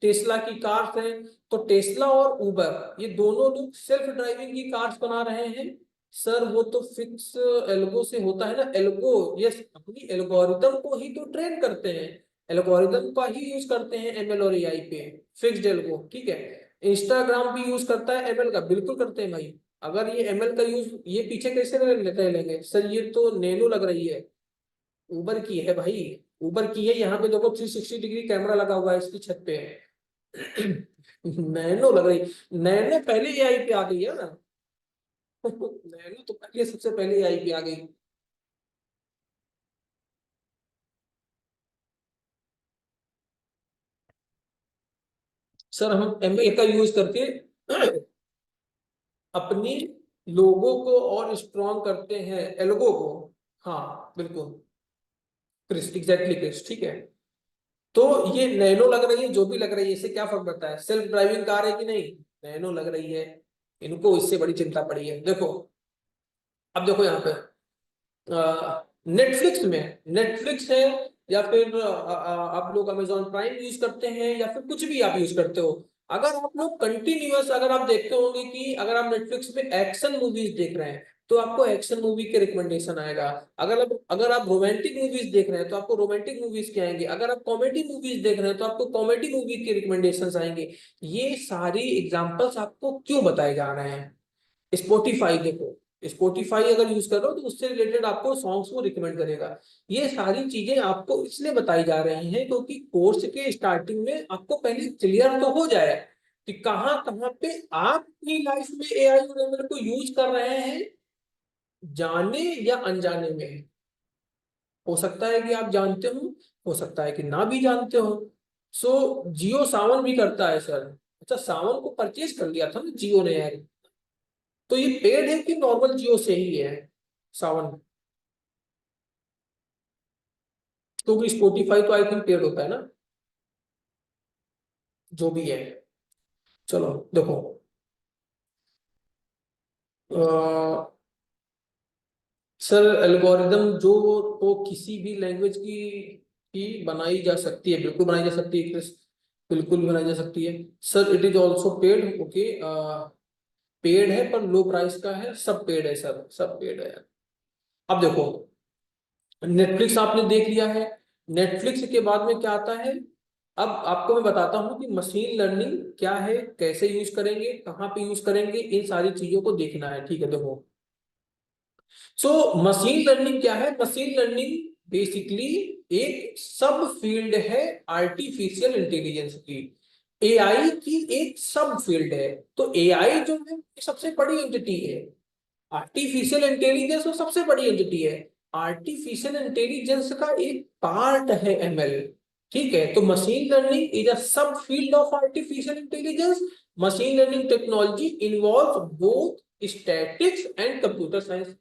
Speaker 1: टेस्ला की कार्स हैं, तो टेस्ला और उबर ये दोनों लोग सेल्फ ड्राइविंग की कार्स बना रहे हैं। सर वो तो फिक्स एल्गो से होता है ना, एल्गो, यस, अपनी एल्गोरिदम को ही तो ट्रेन करते हैं, एल्गोरिदम का ही यूज करते हैं एमएल और एआई पे, फिक्स्ड एल्गो, ठीक है। इंस्टाग्राम भी यूज करता है एमएल का, बिल्कुल करते हैं भाई। अगर ये एमएल का यूज, ये पीछे कैसे रह लेंगे सर, ये तो नैनो लग रही है, उबर की है भाई, उबर की है। यहाँ पे देखो 360 डिग्री कैमरा लगा हुआ है इसकी छत पे। नैनो लग रही, नैनो पहले एआई पे आ गई है ना। नैनो तो पहले, सबसे पहले एआई पे आ गई। सर हम एमए का यूज करके अपनी लोगों को और स्ट्रॉन्ग करते हैं, एल्गो को। हाँ बिल्कुल, क्रिस, एग्जैक्टली क्रिस, ठीक है। तो ये नैनो लग रही है, जो भी लग रही है, इससे क्या फर्क पड़ता है, सेल्फ ड्राइविंग कार है कि नहीं, नैनो लग रही है, इनको इससे बड़ी चिंता पड़ी है। देखो, अब देखो यहाँ पे नेटफ्लिक्स में, नेटफ्लिक्स है, या फिर आप लोग अमेजॉन प्राइम यूज करते हैं, या फिर कुछ भी आप यूज करते हो, अगर आप लोग कंटिन्यूअस, अगर आप देखते होंगे कि अगर आप नेटफ्लिक्स में एक्शन मूवीज देख रहे हैं, तो आपको एक्शन मूवी के रिकमेंडेशन आएगा। अगर आप रोमांटिक मूवीज देख रहे हैं, तो आपको रोमांटिक मूवीज के आएंगे। अगर आप कॉमेडी मूवीज देख रहे हैं, तो आपको कॉमेडी मूवी के रिकमेंडेशन आएंगे। ये सारी एग्जांपल्स आपको क्यों बताए जा रहे हैं? स्पोटिफाई देखो, स्पोटिफाई अगर यूज कर रहे हो तो उससे रिलेटेड आपको सॉन्ग्स को रिकमेंड करेगा। ये सारी चीजें आपको इसलिए बताई जा रही हैं क्योंकि कोर्स के स्टार्टिंग में आपको पहले क्लियर तो हो जाए कि कहाँ कहाँ पे आप अपनी लाइफ में एआई और एमएल को यूज कर रहे हैं, जाने या अनजाने में। हो सकता है कि आप जानते हो सकता है कि ना भी जानते हो। सो जियो सावन भी करता है सर। अच्छा, सावन को परचेज कर लिया था ना जियो ने यार। तो ये पेड है कि नॉर्मल जियो से ही है सावन? क्योंकि स्पॉटिफाई तो आई थिंक पेड होता है ना, जो भी है। चलो देखो, सर एल्गोरिदम जो, तो किसी भी लैंग्वेज की बनाई जा सकती है, बिल्कुल बनाई जा सकती है क्रिस, बिल्कुल बनाई जा सकती है। Sir it is also paid, okay, paid है पर लो प्राइस का है, सब पेड है सर, सब पेड है। अब देखो, नेटफ्लिक्स आपने देख लिया है, नेटफ्लिक्स के बाद में क्या आता है, अब आपको मैं बताता हूँ कि मशीन लर्निंग क्या है, कैसे यूज करेंगे, कहाँ पे यूज करेंगे, इन सारी चीजों को देखना है। ठीक है, देखो। सो मशीन लर्निंग क्या है? मशीन लर्निंग बेसिकली एक सब फील्ड है आर्टिफिशियल इंटेलिजेंस की। एआई की एक सब फील्ड है। तो एआई जो है ये सबसे बड़ी एंटिटी है, आर्टिफिशियल इंटेलिजेंस वो सबसे बड़ी एंटिटी है, आर्टिफिशियल इंटेलिजेंस का एक पार्ट है एमएल। ठीक है, तो मशीन लर्निंग इज अ सब field of artificial intelligence. Machine learning technology involve both statics and computer science.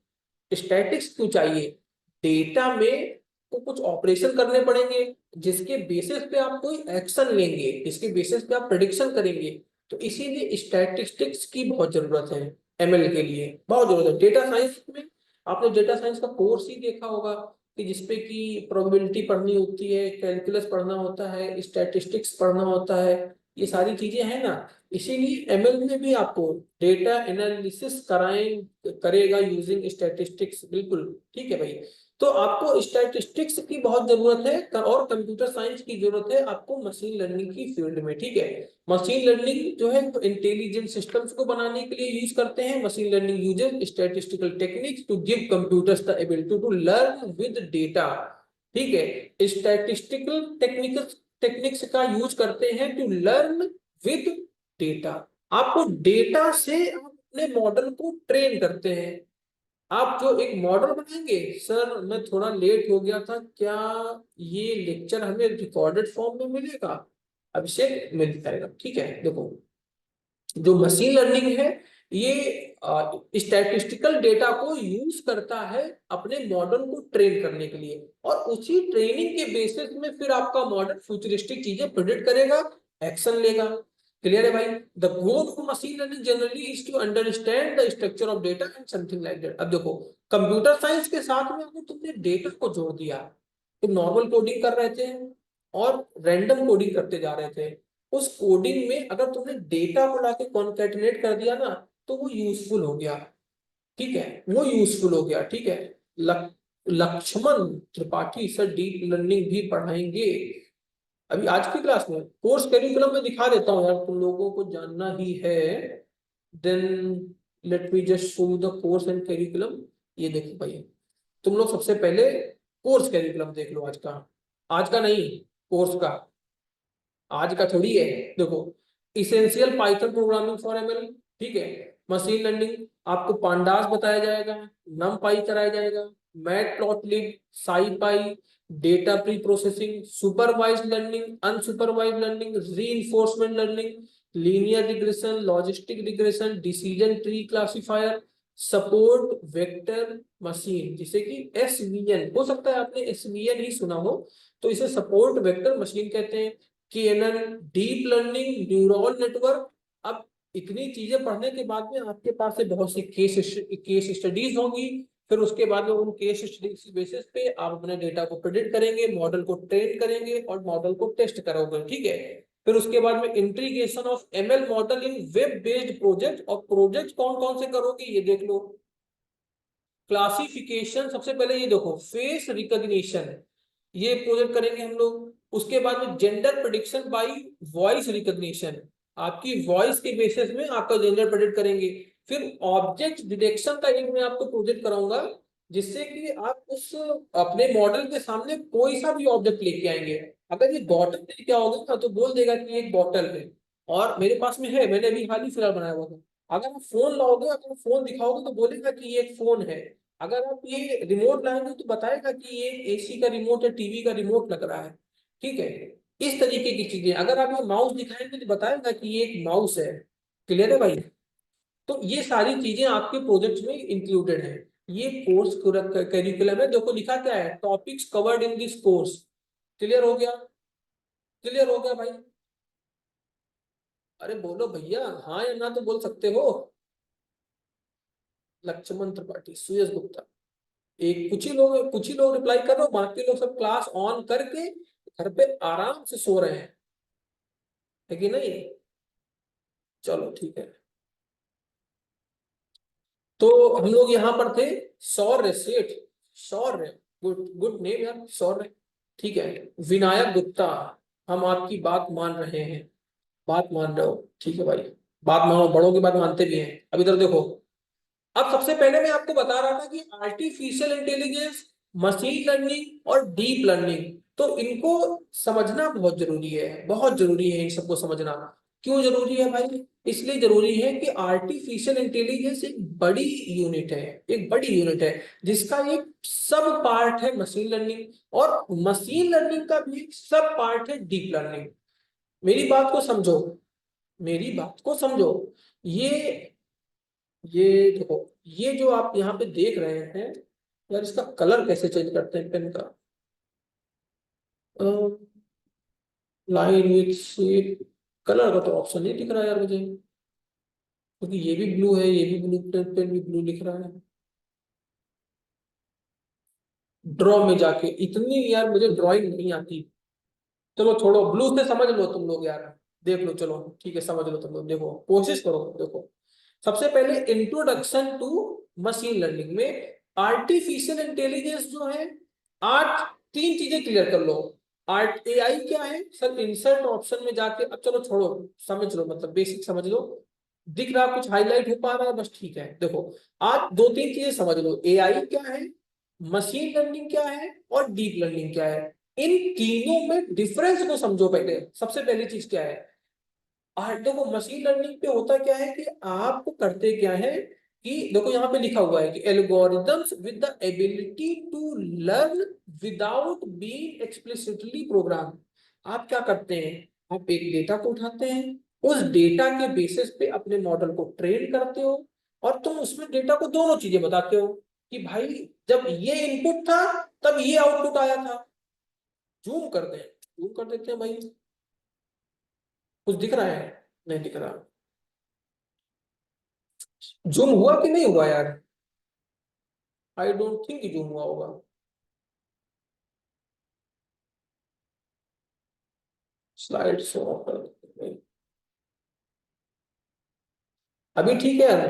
Speaker 1: Statics क्यों चाहिए? डेटा में तो कुछ ऑपरेशन करने पड़ेंगे जिसके बेसिस पे आप कोई एक्शन लेंगे, जिसके बेसिस पे आप प्रिडिक्शन करेंगे। तो इसीलिए स्टैटिस्टिक्स की बहुत जरूरत है, एमएल के लिए बहुत जरूरत है। डेटा साइंस में आपने डेटा साइंस का कोर्स ही देखा होगा कि जिसपे कि प्रोबेबिलिटी पढ़नी होती है, कैलकुलस पढ़ना होता है, स्टैटिस्टिक्स पढ़ना होता है, ये सारी चीजें हैं ना। इसीलिए एमएल में भी आपको डेटा एनालिसिस करेगा यूजिंग स्टैटिस्टिक्स, बिल्कुल ठीक है भाई। तो आपको स्टैटिस्टिक्स की बहुत जरूरत है और कंप्यूटर साइंस की जरूरत है आपको मशीन लर्निंग की फील्ड में। ठीक है, मशीन लर्निंग जो है इंटेलिजेंट सिस्टम्स को बनाने के लिए यूज करते हैं। Machine learning uses statistical techniques to give computers the ability to learn with data. ठीक है, स्टैटिस्टिकल टेक्निक्स टेक्निक्स का यूज करते हैं टू लर्न विद डेटा। आपको डेटा से आप अपने मॉडल को ट्रेन करते हैं। आप जो एक मॉडल बनाएंगे, सर मैं थोड़ा लेट हो गया था, क्या ये लेक्चर हमें रिकॉर्डेड फॉर्म में मिलेगा? अभिषेक, मिल जाएगा। ठीक है, देखो जो मशीन लर्निंग है ये स्टैटिस्टिकल डेटा को यूज करता है अपने मॉडल को ट्रेन करने के लिए, और उसी ट्रेनिंग के बेसिस में फिर आपका मॉडल फ्यूचरिस्टिक चीजें प्रिडिक्ट करेगा, एक्शन लेगा। क्लियर है भाई? The goal of machine learning generally is to understand the structure of data and something like that. अब देखो, कंप्यूटर साइंस के साथ में अगर तुमने डेटा को जोड़ दिया, तो नॉर्मल कोडिंग कर रहे थे और रैंडम कोडिंग करते जा रहे थे, उस कोडिंग में अगर तुमने डेटा को लाके कॉन्कैटिनेट कर दिया ना, तो वो यूजफुल हो गया। ठीक है, वो यूजफुल हो गया। ठीक है, Laxman Tripathi sir deep learning भी पढ़ाएंगे अभी आज की क्लास में। कोर्स करिकुलम में दिखा देता हूँ यार, तुम लोगों को जानना ही है। Then let me just show you the course and curriculum. ये देखो भाई, तुम लोग सबसे पहले कोर्स करिकुलम देख लो आज का। आज का नहीं, कोर्स का। आज का थोड़ी है। देखो, essential Python programming for ML. ठीक है, मशीन लर्निंग आपको पांडास बताया जाएगा, नम पाई कराया जाएगा, Matplotlib, SciPy, data pre processing, supervise learning, unsupervise learning, reinforcement learning, linear regression, logistic regression, decision tree classifier, support vector machine, जिसे कि SVN, हो सकता है आपने एसवीएन ही सुना हो, तो इसे सपोर्ट वेक्टर मशीन कहते हैं। KNN, deep learning neural network. अब इतनी चीजें पढ़ने के बाद में आपके पास से बहुत सी केस स्टडीज होंगी। फिर उसके बाद में उन केस स्टडीज बेसिस पे आप अपने डेटा को प्रेडिक्ट करेंगे, मॉडल को ट्रेन करेंगे और मॉडल को टेस्ट करोगे। ठीक है, फिर उसके बाद में integration of ML model in web based project, और प्रोजेक्ट कौन कौन से करोगे ये देख लो। क्लासिफिकेशन, सबसे पहले ये देखो फेस रिकॉग्निशन, ये प्रोजेक्ट करेंगे हम लोग। उसके बाद में gender prediction bye voice recognition, आपकी वॉइस के बेसिस में आपका जेंडर प्रेडिक्ट करेंगे। फिर ऑब्जेक्ट डिटेक्शन का एक मैं आपको प्रोजेक्ट कराऊंगा, जिससे कि आप उस अपने मॉडल के सामने कोई सा भी ऑब्जेक्ट लेके आएंगे, अगर ये बॉटल लेके आओगे ना तो बोल देगा कि ये एक बॉटल है, और मेरे पास में है, मैंने अभी हाल ही फिलहाल बनाया हुआ था। अगर आप फोन लाओगे, अगर फोन दिखाओगे तो बोलेगा कि ये एक फोन है। अगर आप ये रिमोट लाएंगे तो बताएगा कि ये एसी का रिमोट है, टीवी का रिमोट लग रहा है। ठीक है, इस तरीके की चीजें। अगर आप ये माउस दिखाएंगे तो बताएगा कि ये एक माउस है। क्लियर है भाई? तो ये सारी चीजें आपके प्रोजेक्ट में इंक्लूडेड है। ये कोर्स करिकुलम है। देखो लिखा क्या है, topics covered in this course. Clear हो गया? क्लियर हो गया भाई? अरे बोलो भैया, हाँ या ना तो बोल सकते हो। लक्ष्मण त्रिपाठी, सुयश गुप्ता, एक कुछ ही लोग रिप्लाई कर रहे हो, बाकी लोग सब क्लास ऑन करके घर पे आराम से सो रहे हैं, है कि नहीं? चलो ठीक है। तो हम लोग यहाँ पर थे, सौर्य सेठ, सौर्य, गुड गुड नेम यार, सौर्य। ठीक है, विनायक गुप्ता, हम आपकी बात मान रहे हैं, बात मान रहे हो, ठीक है भाई, बात मानो, बड़ों की बात मानते भी हैं। अब इधर देखो, अब सबसे पहले मैं आपको बता रहा था कि आर्टिफिशियल इंटेलिजेंस, मशीन लर्निंग और डीप लर्निंग, तो इनको समझना बहुत जरूरी है, बहुत जरूरी है इन सबको समझना। क्यों जरूरी है भाई? इसलिए जरूरी है कि आर्टिफिशियल इंटेलिजेंस एक बड़ी यूनिट है, एक बड़ी यूनिट है, जिसका एक सब पार्ट है मशीन लर्निंग, और मशीन लर्निंग का भी एक सब पार्ट है डीप लर्निंग। मेरी बात को समझो, मेरी बात को समझो। ये ये देखो, ये जो आप यहाँ पे देख रहे हैं, यार इसका कलर कैसे चेंज करते हैं पेन का? लाइन विथ शेप, कलर का तो ऑप्शन नहीं दिख रहा यार मुझे, क्योंकि ये भी ब्लू है, ये भी ब्लू, पेन पेन भी ब्लू लिख रहा है। ड्रॉ में जाके, इतनी यार मुझे ड्राइंग नहीं आती। चलो छोड़ो, ब्लू से समझ लो तुम लोग यार, देख लो, चलो ठीक है, समझ लो तुम लोग, देखो कोशिश करो। देखो, सबसे पहले इंट्रोडक्शन टू मशीन लर्निंग में आर्टिफिशियल इंटेलिजेंस जो है, आठ तीन चीजें क्लियर कर लो। आर्ट एआई क्या है सर? इंसर्ट ऑप्शन में जाके, अब चलो छोड़ो, समझ लो, मतलब बेसिक समझ लो। दिख रहा कुछ हाईलाइट हो पा रहा है? बस ठीक है। देखो, आज दो तीन चीजें समझ लो, एआई क्या है, मशीन लर्निंग क्या है, और डीप लर्निंग क्या है। इन तीनों में डिफरेंस को समझो पहले। सबसे पहली चीज क्या है, देखो मशीन लर्निंग पे होता क्या है कि आप करते क्या है कि देखो यहाँ पे लिखा हुआ है कि algorithms with the ability to learn without being explicitly program. आप क्या करते हैं, आप एक डेटा को उठाते हैं, उस डेटा के बेसिस पे अपने मॉडल को ट्रेन करते हो, और तुम उसमें डेटा को दोनों चीजें बताते हो कि भाई जब ये इनपुट था तब ये आउटपुट आया था। जूम कर दें, जूम कर देते हैं भाई, कुछ दिख रहा है? नहीं दिख रहा। जूम हुआ कि नहीं हुआ यार? आई डोंट थिंक जूम हुआ होगा। स्लाइड शो कर देते हैं। अभी ठीक है?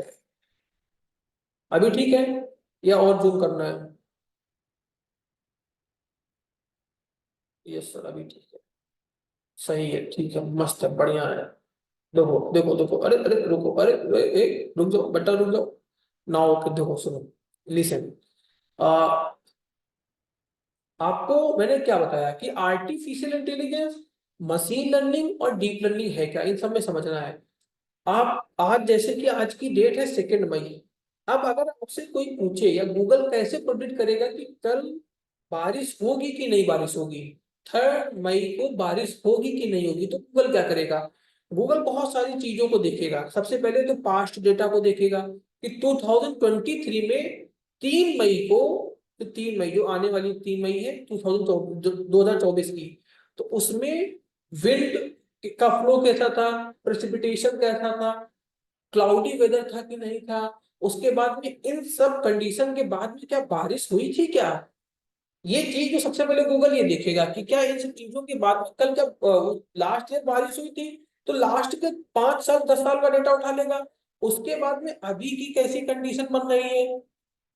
Speaker 1: अभी ठीक है या और जूम करना है? यस सर, अभी ठीक है, सही है, ठीक है, मस्त है, बढ़िया है। देखो देखो देखो, अरे अरे रुको, अरे रुक जाओ बेटा, रुक जाओ। नाउ ओके, देखो सुनो, लिसन। आपको मैंने क्या बताया कि आर्टिफिशियल इंटेलिजेंस, मशीन लर्निंग और डीप लर्निंग है क्या, इन सब में समझना है। आप आज, जैसे कि आज की डेट है 2 मई, अब अगर आपसे कोई पूछे, या गूगल कैसे प्रोडिक्ट करेगा कि कल बारिश होगी कि नहीं बारिश होगी, 3 मई को बारिश होगी कि नहीं होगी, तो गूगल क्या करेगा? गूगल बहुत सारी चीजों को देखेगा। सबसे पहले तो पास्ट डेटा को देखेगा कि 2023 में 3 मई को, तो 3 मई जो आने वाली 3 मई है 2024 की, तो उसमें विंड का फ्लो कैसा था, प्रेसिपिटेशन कैसा था, क्लाउडी वेदर था कि नहीं था, उसके बाद में इन सब कंडीशन के बाद में क्या बारिश हुई थी क्या, ये चीज जो सबसे पहले गूगल ये देखेगा कि क्या इन सब चीजों के बाद में कल जब लास्ट ईयर बारिश हुई थी, तो लास्ट के 5 साल 10 साल का डेटा उठा लेगा। उसके बाद में अभी की कैसी कंडीशन बन रही है,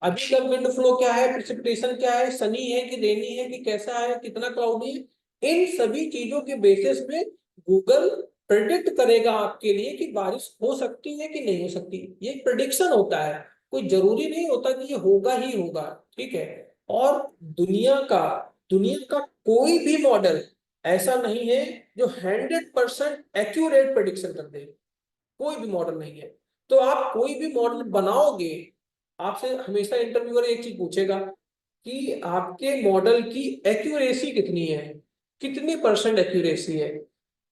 Speaker 1: अभी का विंड फ्लो क्या है, प्रेसिपिटेशन क्या है, सनी है कि रेनी है कि कैसा है, कितना क्लाउडी है, इन सभी चीजों के बेसिस में गूगल प्रेडिक्ट करेगा आपके लिए कि बारिश हो सकती है कि नहीं हो सकती। ये प्रेडिक्शन होता है, कोई जरूरी नहीं होता कि ये होगा ही होगा, ठीक है। और दुनिया का कोई भी मॉडल ऐसा नहीं है जो 100% एक्यूरेट प्रेडिक्शन कर दे, कोई भी मॉडल नहीं है। तो आप कोई भी मॉडल बनाओगे, आपसे हमेशा इंटरव्यूअर एक चीज पूछेगा कि आपके मॉडल की एक्यूरेसी कितनी है, कितनी परसेंट एक्यूरेसी है।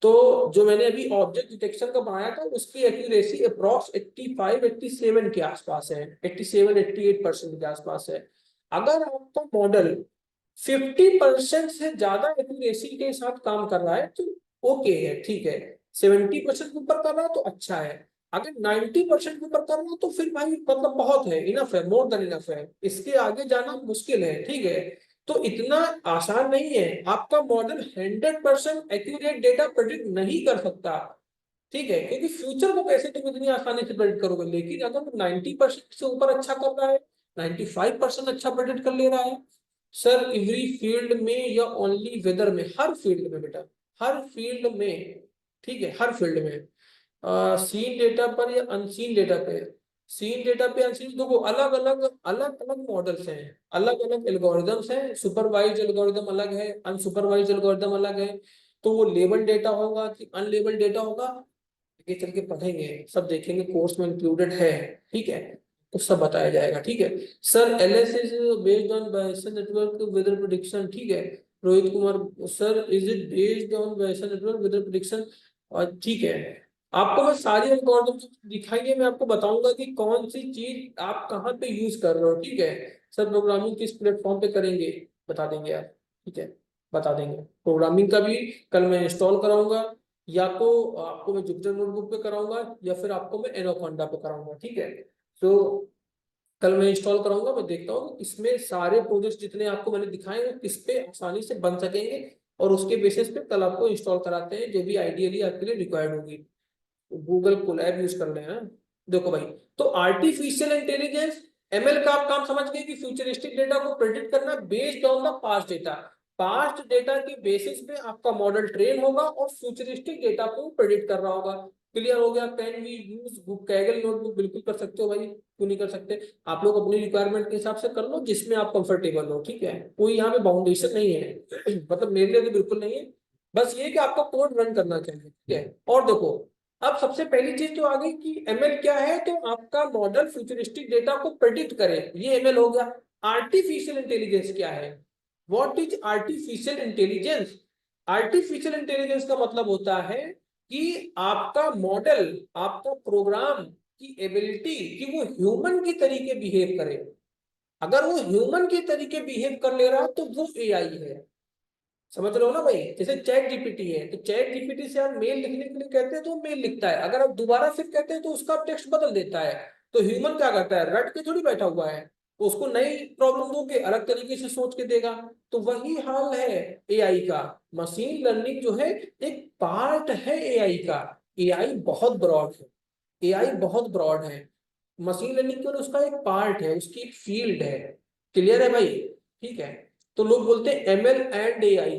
Speaker 1: तो जो मैंने अभी ऑब्जेक्ट डिटेक्शन का बनाया था, उसकी एक्यूरेसी अप्रॉक्स 85 87 के आसपास है, 87 88% के आसपास है। अगर आपका मॉडल 50% से ज्यादा एक्यूरेसी के साथ काम कर रहा है तो ओके है, ठीक है। 70% के ऊपर कर रहा है तो अच्छा है। अगर 90% के ऊपर कर रहा है तो फिर भाई मतलब बहुत है, इनफ है, मोर देन इनफ है, इसके आगे जाना मुश्किल है, ठीक है। तो इतना आसान नहीं है, आपका मॉडल 100% एक्यूरेट डेटा प्रेडिक्ट नहीं कर सकता, ठीक है, क्योंकि फ्यूचर को कैसे तुम इतनी आसानी से प्रेडिक्ट करोगे। लेकिन अगर वो 90% से ऊपर अच्छा कर रहा है, 95% अच्छा प्रेडिक्ट कर ले रहा है, सर एवरी फील्ड में या ओनली वेदर में, हर फील्ड में बेटा, हर फील्ड में, ठीक है, हर फील्ड में, सीन डेटा पर या अनसीन डेटा पे, सीन डेटा पे अनसीन, देखो अलग अलग मॉडल्स हैं, अलग अलग एल्गोरिदम्स हैं, सुपरवाइज एल्गोरिदम अलग है, अनसुपरवाइज एल्गोरिदम अलग है। तो वो लेबल डेटा होगा कि अनलेबल डेटा होगा, ये चल के पढ़ेंगे, सब देखेंगे, कोर्स में इंक्लूडेड है, ठीक है, तो सब बताया जाएगा, ठीक है। Sir LS is based on bicell network weather prediction, ठीक है। Rohit Kumar sir, is it based on bicell network weather prediction, और ठीक है, आपको मैं सारी एल्गोरिथम दिखाइए, मैं आपको बताऊंगा कि कौन सी चीज आप कहाँ पे यूज कर रहे हो, ठीक है। सर प्रोग्रामिंग किस प्लेटफॉर्म पे करेंगे, बता देंगे आप, ठीक है, बता देंगे। प्रोग्रामिंग का भी कल मैं इंस्टॉल कराऊंगा, या तो आपको मैं जुपिटर नोटबुक पे कराऊंगा, या फिर आपको मैं एनाकोंडा पे कराऊंगा, ठीक है। तो कल मैं इंस्टॉल कराऊंगा, मैं देखता हूँ कि इसमें सारे प्रोजेक्ट्स जितने आपको मैंने दिखाए वो किस पे आसानी से बन सकेंगे, और उसके बेसिस पे कल आपको इंस्टॉल कराते हैं, जो भी आइडियली आपके लिए रिक्वायर्ड होगी। गूगल कोलैब यूज कर लेना। देखो भाई, तो आर्टिफिशियल इंटेलिजेंस, एमएल का आप काम समझ गए कि फ्यूचरिस्टिक डेटा को प्रेडिक्ट करना based on the past data, past data के बेसिस पे आपका मॉडल ट्रेन होगा और फ्यूचरिस्टिक डेटा को प्रेडिक्ट कर रहा होगा। क्लियर हो गया। Can we use book Kaggle notebook, बिल्कुल कर सकते हो भाई, क्यों नहीं कर सकते। आप लोग अपनी रिक्वायरमेंट के हिसाब से कर लो जिसमें आप कंफर्टेबल हो, ठीक है, कोई यहाँ पे बाउंडेशन नहीं है मतलब मेरे लिए तो बिल्कुल नहीं है, बस ये कि आपको कोड रन करना चाहिए, ठीक है। और देखो, अब सबसे पहली चीज तो आ गई कि एमएल क्या है, तो आपका मॉडल फ्यूचरिस्टिक डेटा को प्रेडिक्ट करे, ये एमएल हो गया। आर्टिफिशियल इंटेलिजेंस क्या है, what is artificial intelligence. Artificial intelligence का मतलब होता है कि आपका मॉडल, आपका प्रोग्राम की एबिलिटी कि वो ह्यूमन की तरीके बिहेव करे। अगर वो ह्यूमन के तरीके बिहेव कर ले रहा है तो वो एआई है। समझ रहे हो ना भाई, जैसे चैट जीपीटी है, तो चैट जीपीटी से आप मेल लिखने के लिए कहते हैं तो मेल लिखता है, अगर आप दोबारा फिर कहते हैं तो उसका टेक्स्ट बदल देता है। तो ह्यूमन क्या करता है, रट के थोड़ी बैठा हुआ है, तो उसको नई प्रॉब्लम दोगे अलग तरीके से सोच के देगा। तो वही हाल है एआई का। मशीन लर्निंग जो है एक पार्ट है एआई का। एआई बहुत ब्रॉड है, एआई बहुत ब्रॉड है, मशीन लर्निंग केवल उसका एक पार्ट है, उसकी एक फील्ड है। क्लियर है भाई, ठीक है। तो लोग बोलते हैं एमएल एंड एआई,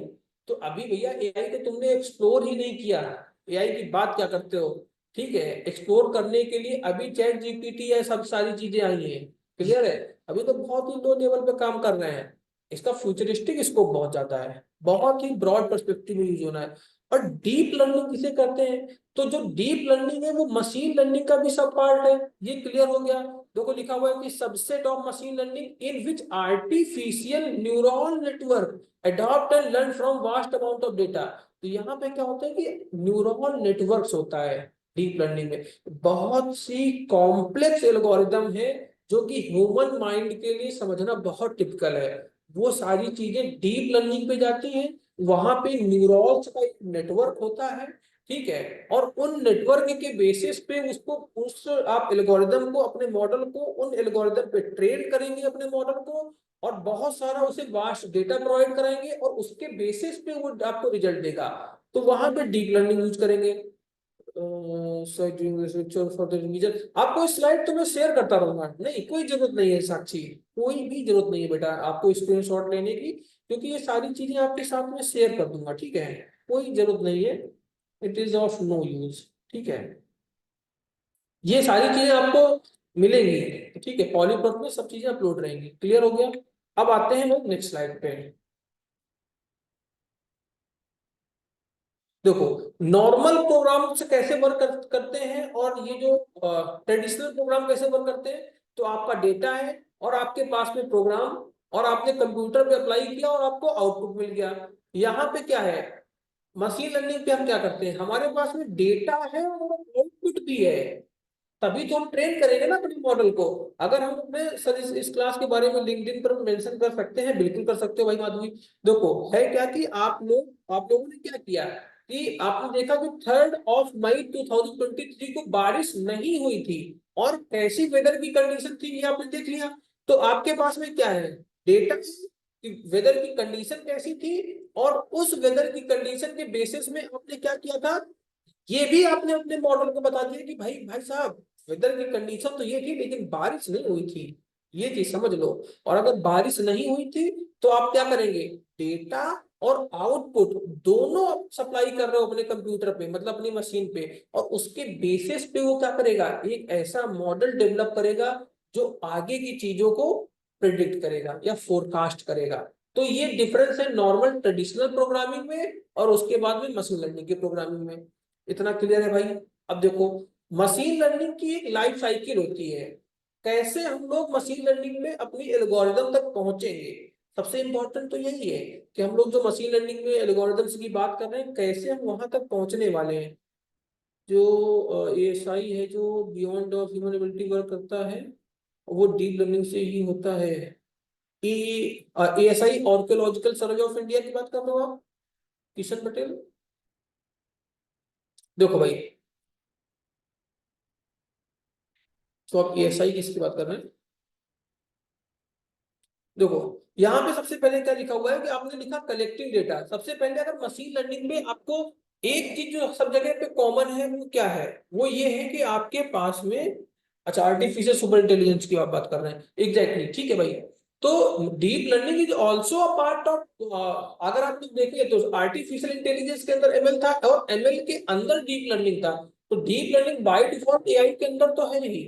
Speaker 1: तो अभी भैया एआई को तुमने एक्सप्लोर ही नहीं किया, एआई की बात क्या करते हो, ठीक है। एक्सप्लोर करने के लिए अभी चैट जीपीटी या सब सारी चीजें आई हैं, क्लियर है। अभी तो बहुत ही लो लेवल पे काम कर रहे हैं, इसका फ्यूचरिस्टिक स्कोप बहुत ज्यादा है, बहुत ही ब्रॉड पर्सपेक्टिव में यूज होना है। और डीप लर्निंग किसे करते हैं, तो जो डीप लर्निंग है वो मशीन लर्निंग का भी सब पार्ट है, ये क्लियर हो गया। देखो लिखा हुआ है कि subset of machine learning in which artificial neural network adopt and learn from vast amount of data. तो यहाँ पे क्या होता है कि न्यूरल नेटवर्क्स होता है डीप लर्निंग में, बहुत सी कॉम्प्लेक्स एल्गोरिदम है जो कि ह्यूमन माइंड के लिए समझना बहुत टिपिकल है, वो सारी चीजें डीप लर्निंग पे जाती हैं। वहां पे न्यूरॉन्स का एक नेटवर्क होता है, ठीक है, और उन नेटवर्क के बेसिस पे उसको, उस आप एल्गोरिदम को, अपने मॉडल को उन एल्गोरिदम पे ट्रेन करेंगे अपने मॉडल को, और बहुत सारा उसे वास्ट डेटा प्रोवाइड कराएंगे और उसके बेसिस पे वो आपको रिजल्ट देगा। तो वहां पे डीप लर्निंग यूज करेंगे। फॉर द रिवीजन आपको स्लाइड तो मैं शेयर करता रहूंगा, नहीं कोई जरूरत नहीं है साक्षी, कोई भी जरूरत नहीं है बेटा आपको स्क्रीनशॉट लेने की, क्योंकि ये सारी चीजें आपके साथ में शेयर कर दूंगा, ठीक है, कोई जरूरत नहीं है, it is of no use, ठीक है। ये सारी चीजें आपको मिलेंगी, ठीक है, पॉलीप्रोफ में सब चीजें अपलोड रहेंगी, क्लियर हो गया। अब आते हैं लोग नेक्स्ट स्लाइड पे। देखो, नॉर्मल प्रोग्राम से कैसे वर्क करते हैं और ये जो ट्रेडिशनल प्रोग्राम कैसे वर्क करते हैं, तो आपका डेटा है और आपके पास में प्रोग्राम, और आपने कंप्यूटर पे अप्लाई किया और आपको आउटपुट मिल गया। यहाँ पे क्या है, मशीन लर्निंग पे हम क्या करते हैं, हमारे पास में डेटा है और आउटपुट भी है, तभी तो हम ट्रेन करेंगे ना अपने मॉडल को। अगर हम अपने सर इस क्लास के बारे में लिंक्डइन पर मेंशन कर सकते हैं, बिल्कुल कर सकते हो भाई माधवी। देखो है क्या कि आप लोगों ने क्या किया कि आपने देखा कि 3 मई 2023 को बारिश नहीं हुई थी, और कैसी वेदर की कंडीशन थी ये आपने देख लिया। तो आपके पास में क्या है, डेटा कि वेदर की कंडीशन कैसी थी, और उस वेदर की कंडीशन के बेसिस में आपने क्या किया था, ये भी आपने अपने मॉडल को बता दिया कि भाई भाई साहब वेदर की कंडीशन तो ये थी लेकिन बारिश नहीं हुई थी, ये चीज समझ लो। और अगर बारिश नहीं हुई थी तो आप क्या करेंगे, डेटा और आउटपुट दोनों आप सप्लाई कर रहे हो अपने कंप्यूटर पे, मतलब अपनी मशीन पे, और उसके बेसिस पे वो क्या करेगा, एक ऐसा मॉडल डेवलप करेगा जो आगे की चीजों को प्रिडिक्ट करेगा या फोरकास्ट करेगा। तो ये डिफरेंस है नॉर्मल ट्रेडिशनल प्रोग्रामिंग में और उसके बाद में मशीन लर्निंग के प्रोग्रामिंग में। इतना क्लियर है भाई? अब देखो, मशीन लर्निंग की एक लाइफ साइकिल होती है, कैसे हम लोग मशीन लर्निंग में अपनी एल्गोरिदम तक पहुंचेंगे। सबसे इंपॉर्टेंट तो यही है कि हम लोग जो मशीन लर्निंग में एल्गोरिदम्स की बात कर रहे हैं, कैसे हम वहां तक पहुंचने वाले हैं। जो एएसआई है, जो beyond of human ability work करता है, वो डीप लर्निंग से ही होता है। कि ASI archaeological survey of India की बात कर रहे हो आप, किशन पटेल? देखो भाई, तो आप एएसआई किसकी बात कर रहे हैं? देखो, यहाँ पे सबसे पहले क्या लिखा हुआ है कि आपने लिखा कलेक्टिंग डेटा। सबसे पहले अगर मशीन लर्निंग में आपको एक चीज जो सब जगह पे कॉमन है वो क्या है, वो ये है कि आपके पास में, अच्छा आर्टिफिशियल सुपर इंटेलिजेंस की आप बात कर रहे हैं, एग्जैक्टली ठीक है भाई। तो deep learning is also a part of, अगर आप लोग देखें तो आर्टिफिशियल इंटेलिजेंस के अंदर एमएल था और एमएल के अंदर डीप लर्निंग था। तो deep learning by default AI के अंदर तो है ही,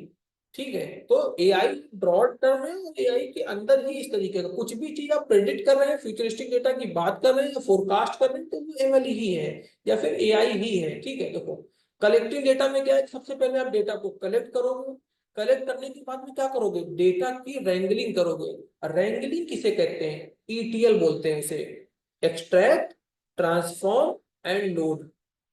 Speaker 1: ठीक है। तो एआई ब्रॉड टर्म है और एआई के अंदर ही इस तरीके का कुछ भी चीज आप प्रेडिक्ट कर रहे हैं, फ्यूचरिस्टिक डेटा की बात कर रहे हैं या फोरकास्ट कर रहे हैं, तो वो एमएल ही है या फिर एआई ही है, ठीक है। देखो, कलेक्टिंग डेटा में क्या है, सबसे पहले आप डेटा को कलेक्ट करोगे, कलेक्ट करने के बाद में क्या करोगे, डेटा की रैंगलिंग करोगे। रैंगलिंग किसे कहते हैं, ईटीएल बोलते हैं इसे, एक्सट्रैक्ट, ट्रांसफॉर्म एंड लोड,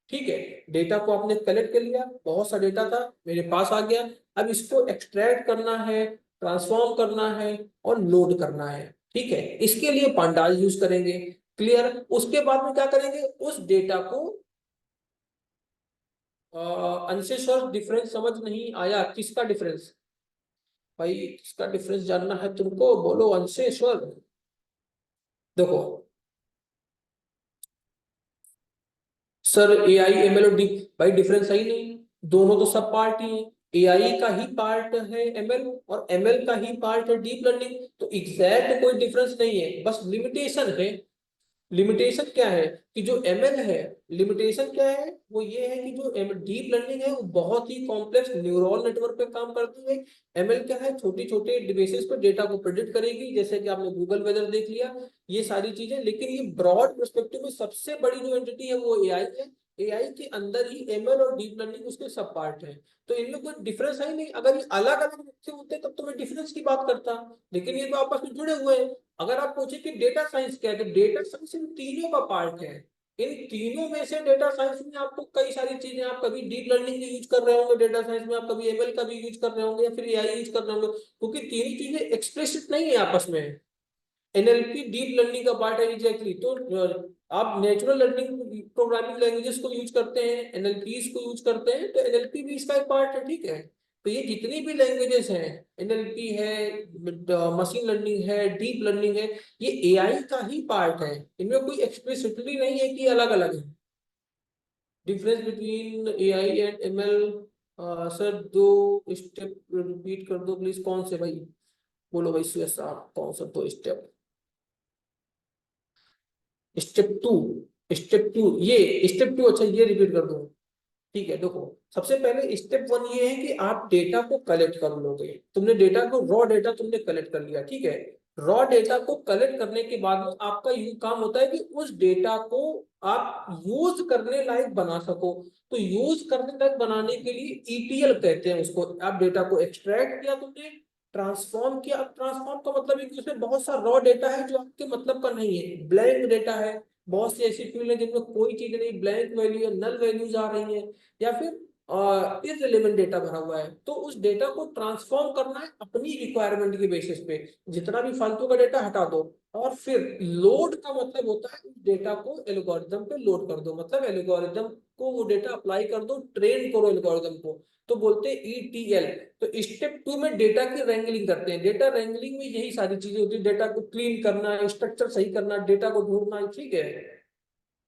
Speaker 1: ठीक है। डेटा को आपने कलेक्ट कर लिया, बहुत सा डेटा था मेरे पास आ गया, अब इसको एक्सट्रैक्ट करना है, ट्रांसफॉर्म करना है और लोड करना है, ठीक है। इसके लिए पांडाल यूज करेंगे, क्लियर। उसके बाद में क्या करेंगे, उस डेटा को अंशेश्वर डिफरेंस समझ नहीं आया, किसका डिफरेंस भाई, किसका डिफरेंस जानना है तुमको, बोलो अंशेश्वर। देखो सर, एआई एमएल और डी, भाई डिफरेंस है ही नहीं, दोनों तो सब पार्ट ही है। एआई का ही पार्ट है एमएल और एमएल का ही पार्ट है डीप लर्निंग, तो एग्जैक्ट कोई डिफरेंस नहीं है, बस लिमिटेशन है। लिमिटेशन क्या है कि जो एमएल है, लिमिटेशन क्या है, वो ये है कि जो डीप लर्निंग है वो बहुत ही कॉम्प्लेक्स न्यूरल नेटवर्क पे काम करती है। एमएल क्या है, छोटे छोटे डिवाइसेस पे डेटा को प्रेडिक्ट करेगी, जैसे कि आपने गूगल वेदर देख लिया, ये सारी चीजें। लेकिन ये ब्रॉड पर्सपेक्टिव में सबसे बड़ी जो एंटिटी है वो एआई है। एआई के अंदर ही एमएल और डीप लर्निंग उसके सब पार्ट है। तो इनमें कोई डिफरेंस है ही नहीं, अगर ये अलग अलग से होते तब तो मैं डिफरेंस की बात करता, लेकिन ये तो आपस में जुड़े हुए हैं। अगर आप पूछे कि डेटा साइंस क्या है, तो डेटा साइंस इन तीनों का पार्ट है। इन तीनों में से डेटा साइंस में आपको कई सारी चीजें, आप कभी डीप लर्निंग यूज कर रहे होंगे डेटा साइंस में, आप कभी एमएल का भी यूज कर रहे होंगे या फिर एआई यूज कर रहे होंगे, क्योंकि तीनों चीजें एक्सप्लिसिट नहीं है आपस में। एनएलपी डीप लर्निंग का पार्ट है एग्जैक्टली। तो आप नेचुरल लर्निंग प्रोग्रामिंग लैंग्वेजेस को यूज करते हैं, एनएलपीस को यूज करते हैं, तो एनएलपी भी इसका एक पार्ट है, ठीक है। तो ये जितनी भी लैंग्वेजेस हैं, एनएलपी है, मशीन लर्निंग है, डीप लर्निंग है, ये एआई का ही पार्ट है। इनमें कोई एक्सप्लिसिटली नहीं है कि अलग अलग है। Difference between AI and ML, sir दो स्टेप रिपीट कर दो प्लीज, कौन से भाई, बोलो भाई सुयश साहब, कौन सा दो स्टेप? स्टेप 2, स्टेप 2, ये स्टेप 2, अच्छा ये रिपीट कर दो, ठीक है। देखो, सबसे पहले स्टेप 1 ये है कि आप डेटा को कलेक्ट कर लोगे, तुमने डेटा को, रॉ डेटा तुमने कलेक्ट कर लिया, ठीक है। रॉ डेटा को कलेक्ट करने के बाद में आपका ये काम होता है कि उस डेटा को आप यूज करने लायक बना सको। तो यूज करने लायक बनाने के लिए ईटीएल कहते हैं उसको। आप डेटा को एक्सट्रैक्ट किया तुमने, ट्रांसफॉर्म किया। अब ट्रांसफॉर्म का मतलब है कि उसमें बहुत सा रॉ डेटा है जो आपके मतलब का नहीं है, ब्लैंक डेटा है। बहुत सी ऐसी फील्ड है जिनमें कोई चीज नहीं, ब्लैंक वैल्यू है, नल वैल्यूज आ रही है, या फिर इररिलेवेंट डेटा भरा हुआ है। तो उस डेटा को ट्रांसफॉर्म करना है अपनी रिक्वायरमेंट के बेसिस पे, जितना भी फालतू का डेटा हटा दो। और फिर लोड का मतलब होता है डेटा को एल्गोरिदम पे लोड कर दो, मतलब एल्गोरिदम को वो डेटा अप्लाई कर दो, ट्रेन करो एल्गोरिदम को, तो बोलते हैं ईटीएल। तो स्टेप 2 में डेटा की रैंगलिंग करते हैं। डेटा रैंगलिंग में यही सारी चीजें होती है, डेटा को क्लीन करना, स्ट्रक्चर सही करना, डेटा को ढूंढना, ठीक है।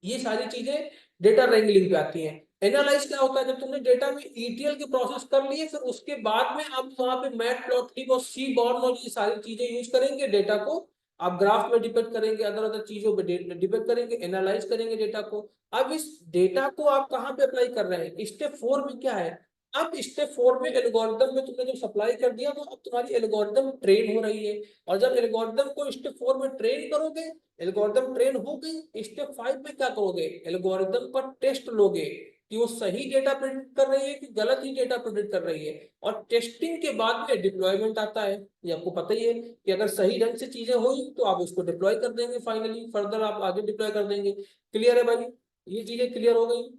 Speaker 1: ये सारी चीजें डेटा रैंगलिंग पे आती हैं। एनालाइज क्या होता है, जब तुमने डेटा में ईटीएल के प्रोसेस कर लिए, फिर उसके बाद में आप वहां पे मैटप्लॉटलिब और सी बॉर्न और ये सारी चीजें यूज करेंगे डेटा को आप ग्राफ में डिपेंड करेंगे, अदर अदर चीजों पे डिपेंड करेंगे, एनालाइज करेंगे डेटा को। अब इस डेटा को आप कहाँ पे अप्लाई कर रहे हैं, स्टेप 4 में क्या है। अब स्टेप 4 में एल्गोरिदम में तुमने जब सप्लाई कर दिया तो अब तुम्हारी एल्गोरिदम ट्रेन हो रही है, और जब एल्गोरिदम को स्टेप 4 में ट्रेन करोगे, एल्गोरिदम ट्रेन हो गई, स्टेप 5 में क्या करोगे, एल्गोरिदम पर टेस्ट लोगे कि वो सही डेटा प्रेडिक्ट कर रही है कि गलत ही डेटा प्रेडिक्ट कर रही है, और टेस्टिंग के बाद में डिप्लॉयमेंट आता है। ये आपको पता ही है कि अगर सही ढंग से चीजें हुई तो आप उसको डिप्लॉय कर देंगे, फाइनली फर्दर आप आगे डिप्लॉय कर देंगे। क्लियर है भाई, ये चीजें क्लियर हो गई।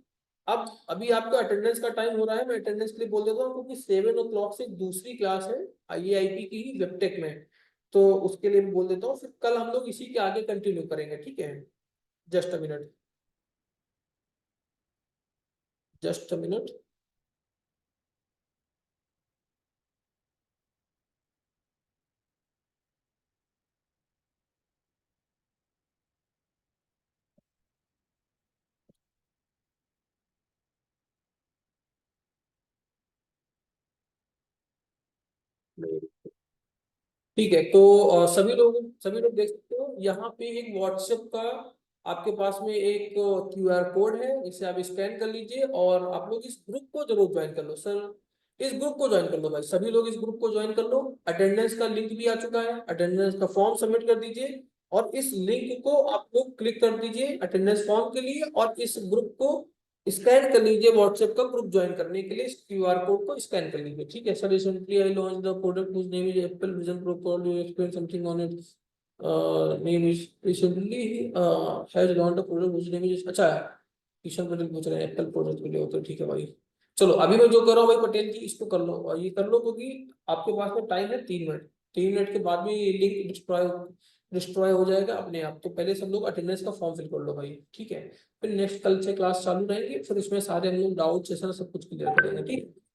Speaker 1: अब अभी आपका अटेंडेंस का टाइम हो रहा है, मैं अटेंडेंस के लिए बोल देता हूँ, क्योंकि 7 o'clock से दूसरी क्लास है IAIP की ही वेबटेक में, तो उसके लिए बोल देता हूँ, फिर कल हम लोग इसी के आगे कंटिन्यू करेंगे, ठीक है। Just a minute, just a minute. ठीक है, तो सभी लोग देख सकते हो, यहाँ पे एक व्हाट्सएप का आपके पास में एक QR कोड है, इसे आप स्कैन कर लीजिए, और आप लोग इस ग्रुप को जरूर ज्वाइन कर लो सर। इस ग्रुप को ज्वाइन कर लो भाई, सभी लोग इस ग्रुप को ज्वाइन कर लो। अटेंडेंस का लिंक भी आ चुका है, अटेंडेंस का फॉर्म सबमिट कर दीजिए, और इस लिंक को आप लोग क्लिक कर दीजिए अटेंडेंस फॉर्म के लिए, और इस ग्रुप को स्कैन कर लीजिए, व्हाट्सएप का ग्रुप ज्वाइन करने के लिए इस QR कोड को स्कैन कर लीजिए, ठीक है। Sir recently I launch the product whose name is Apple Vision Pro, call you explain something on it, name is recently has launch the product whose name is, अच्छा है, किशन पटेल पूछ रहे हैं एप्पल प्रोडक्ट के लिए, तो ठीक है भाई। चलो अभी मैं जो कर रहा हूँ भाई पटेल जी, इसको कर लो, और ये कर लो, क्योंकि आपके पास में टाइम है 3 मिनट, 3 मिनट के बाद में ये लिंक डिस्ट्रॉय डिस्ट्रॉय हो जाएगा अपने आप, तो पहले सब लोग अटेंडेंस का फॉर्म फिल कर लो भाई, ठीक है। फिर नेक्स्ट कल से क्लास चालू रहेंगी, फिर उसमें सारे हम लोग डाउट सेशन सब कुछ क्लियर करेंगे, ठीक है।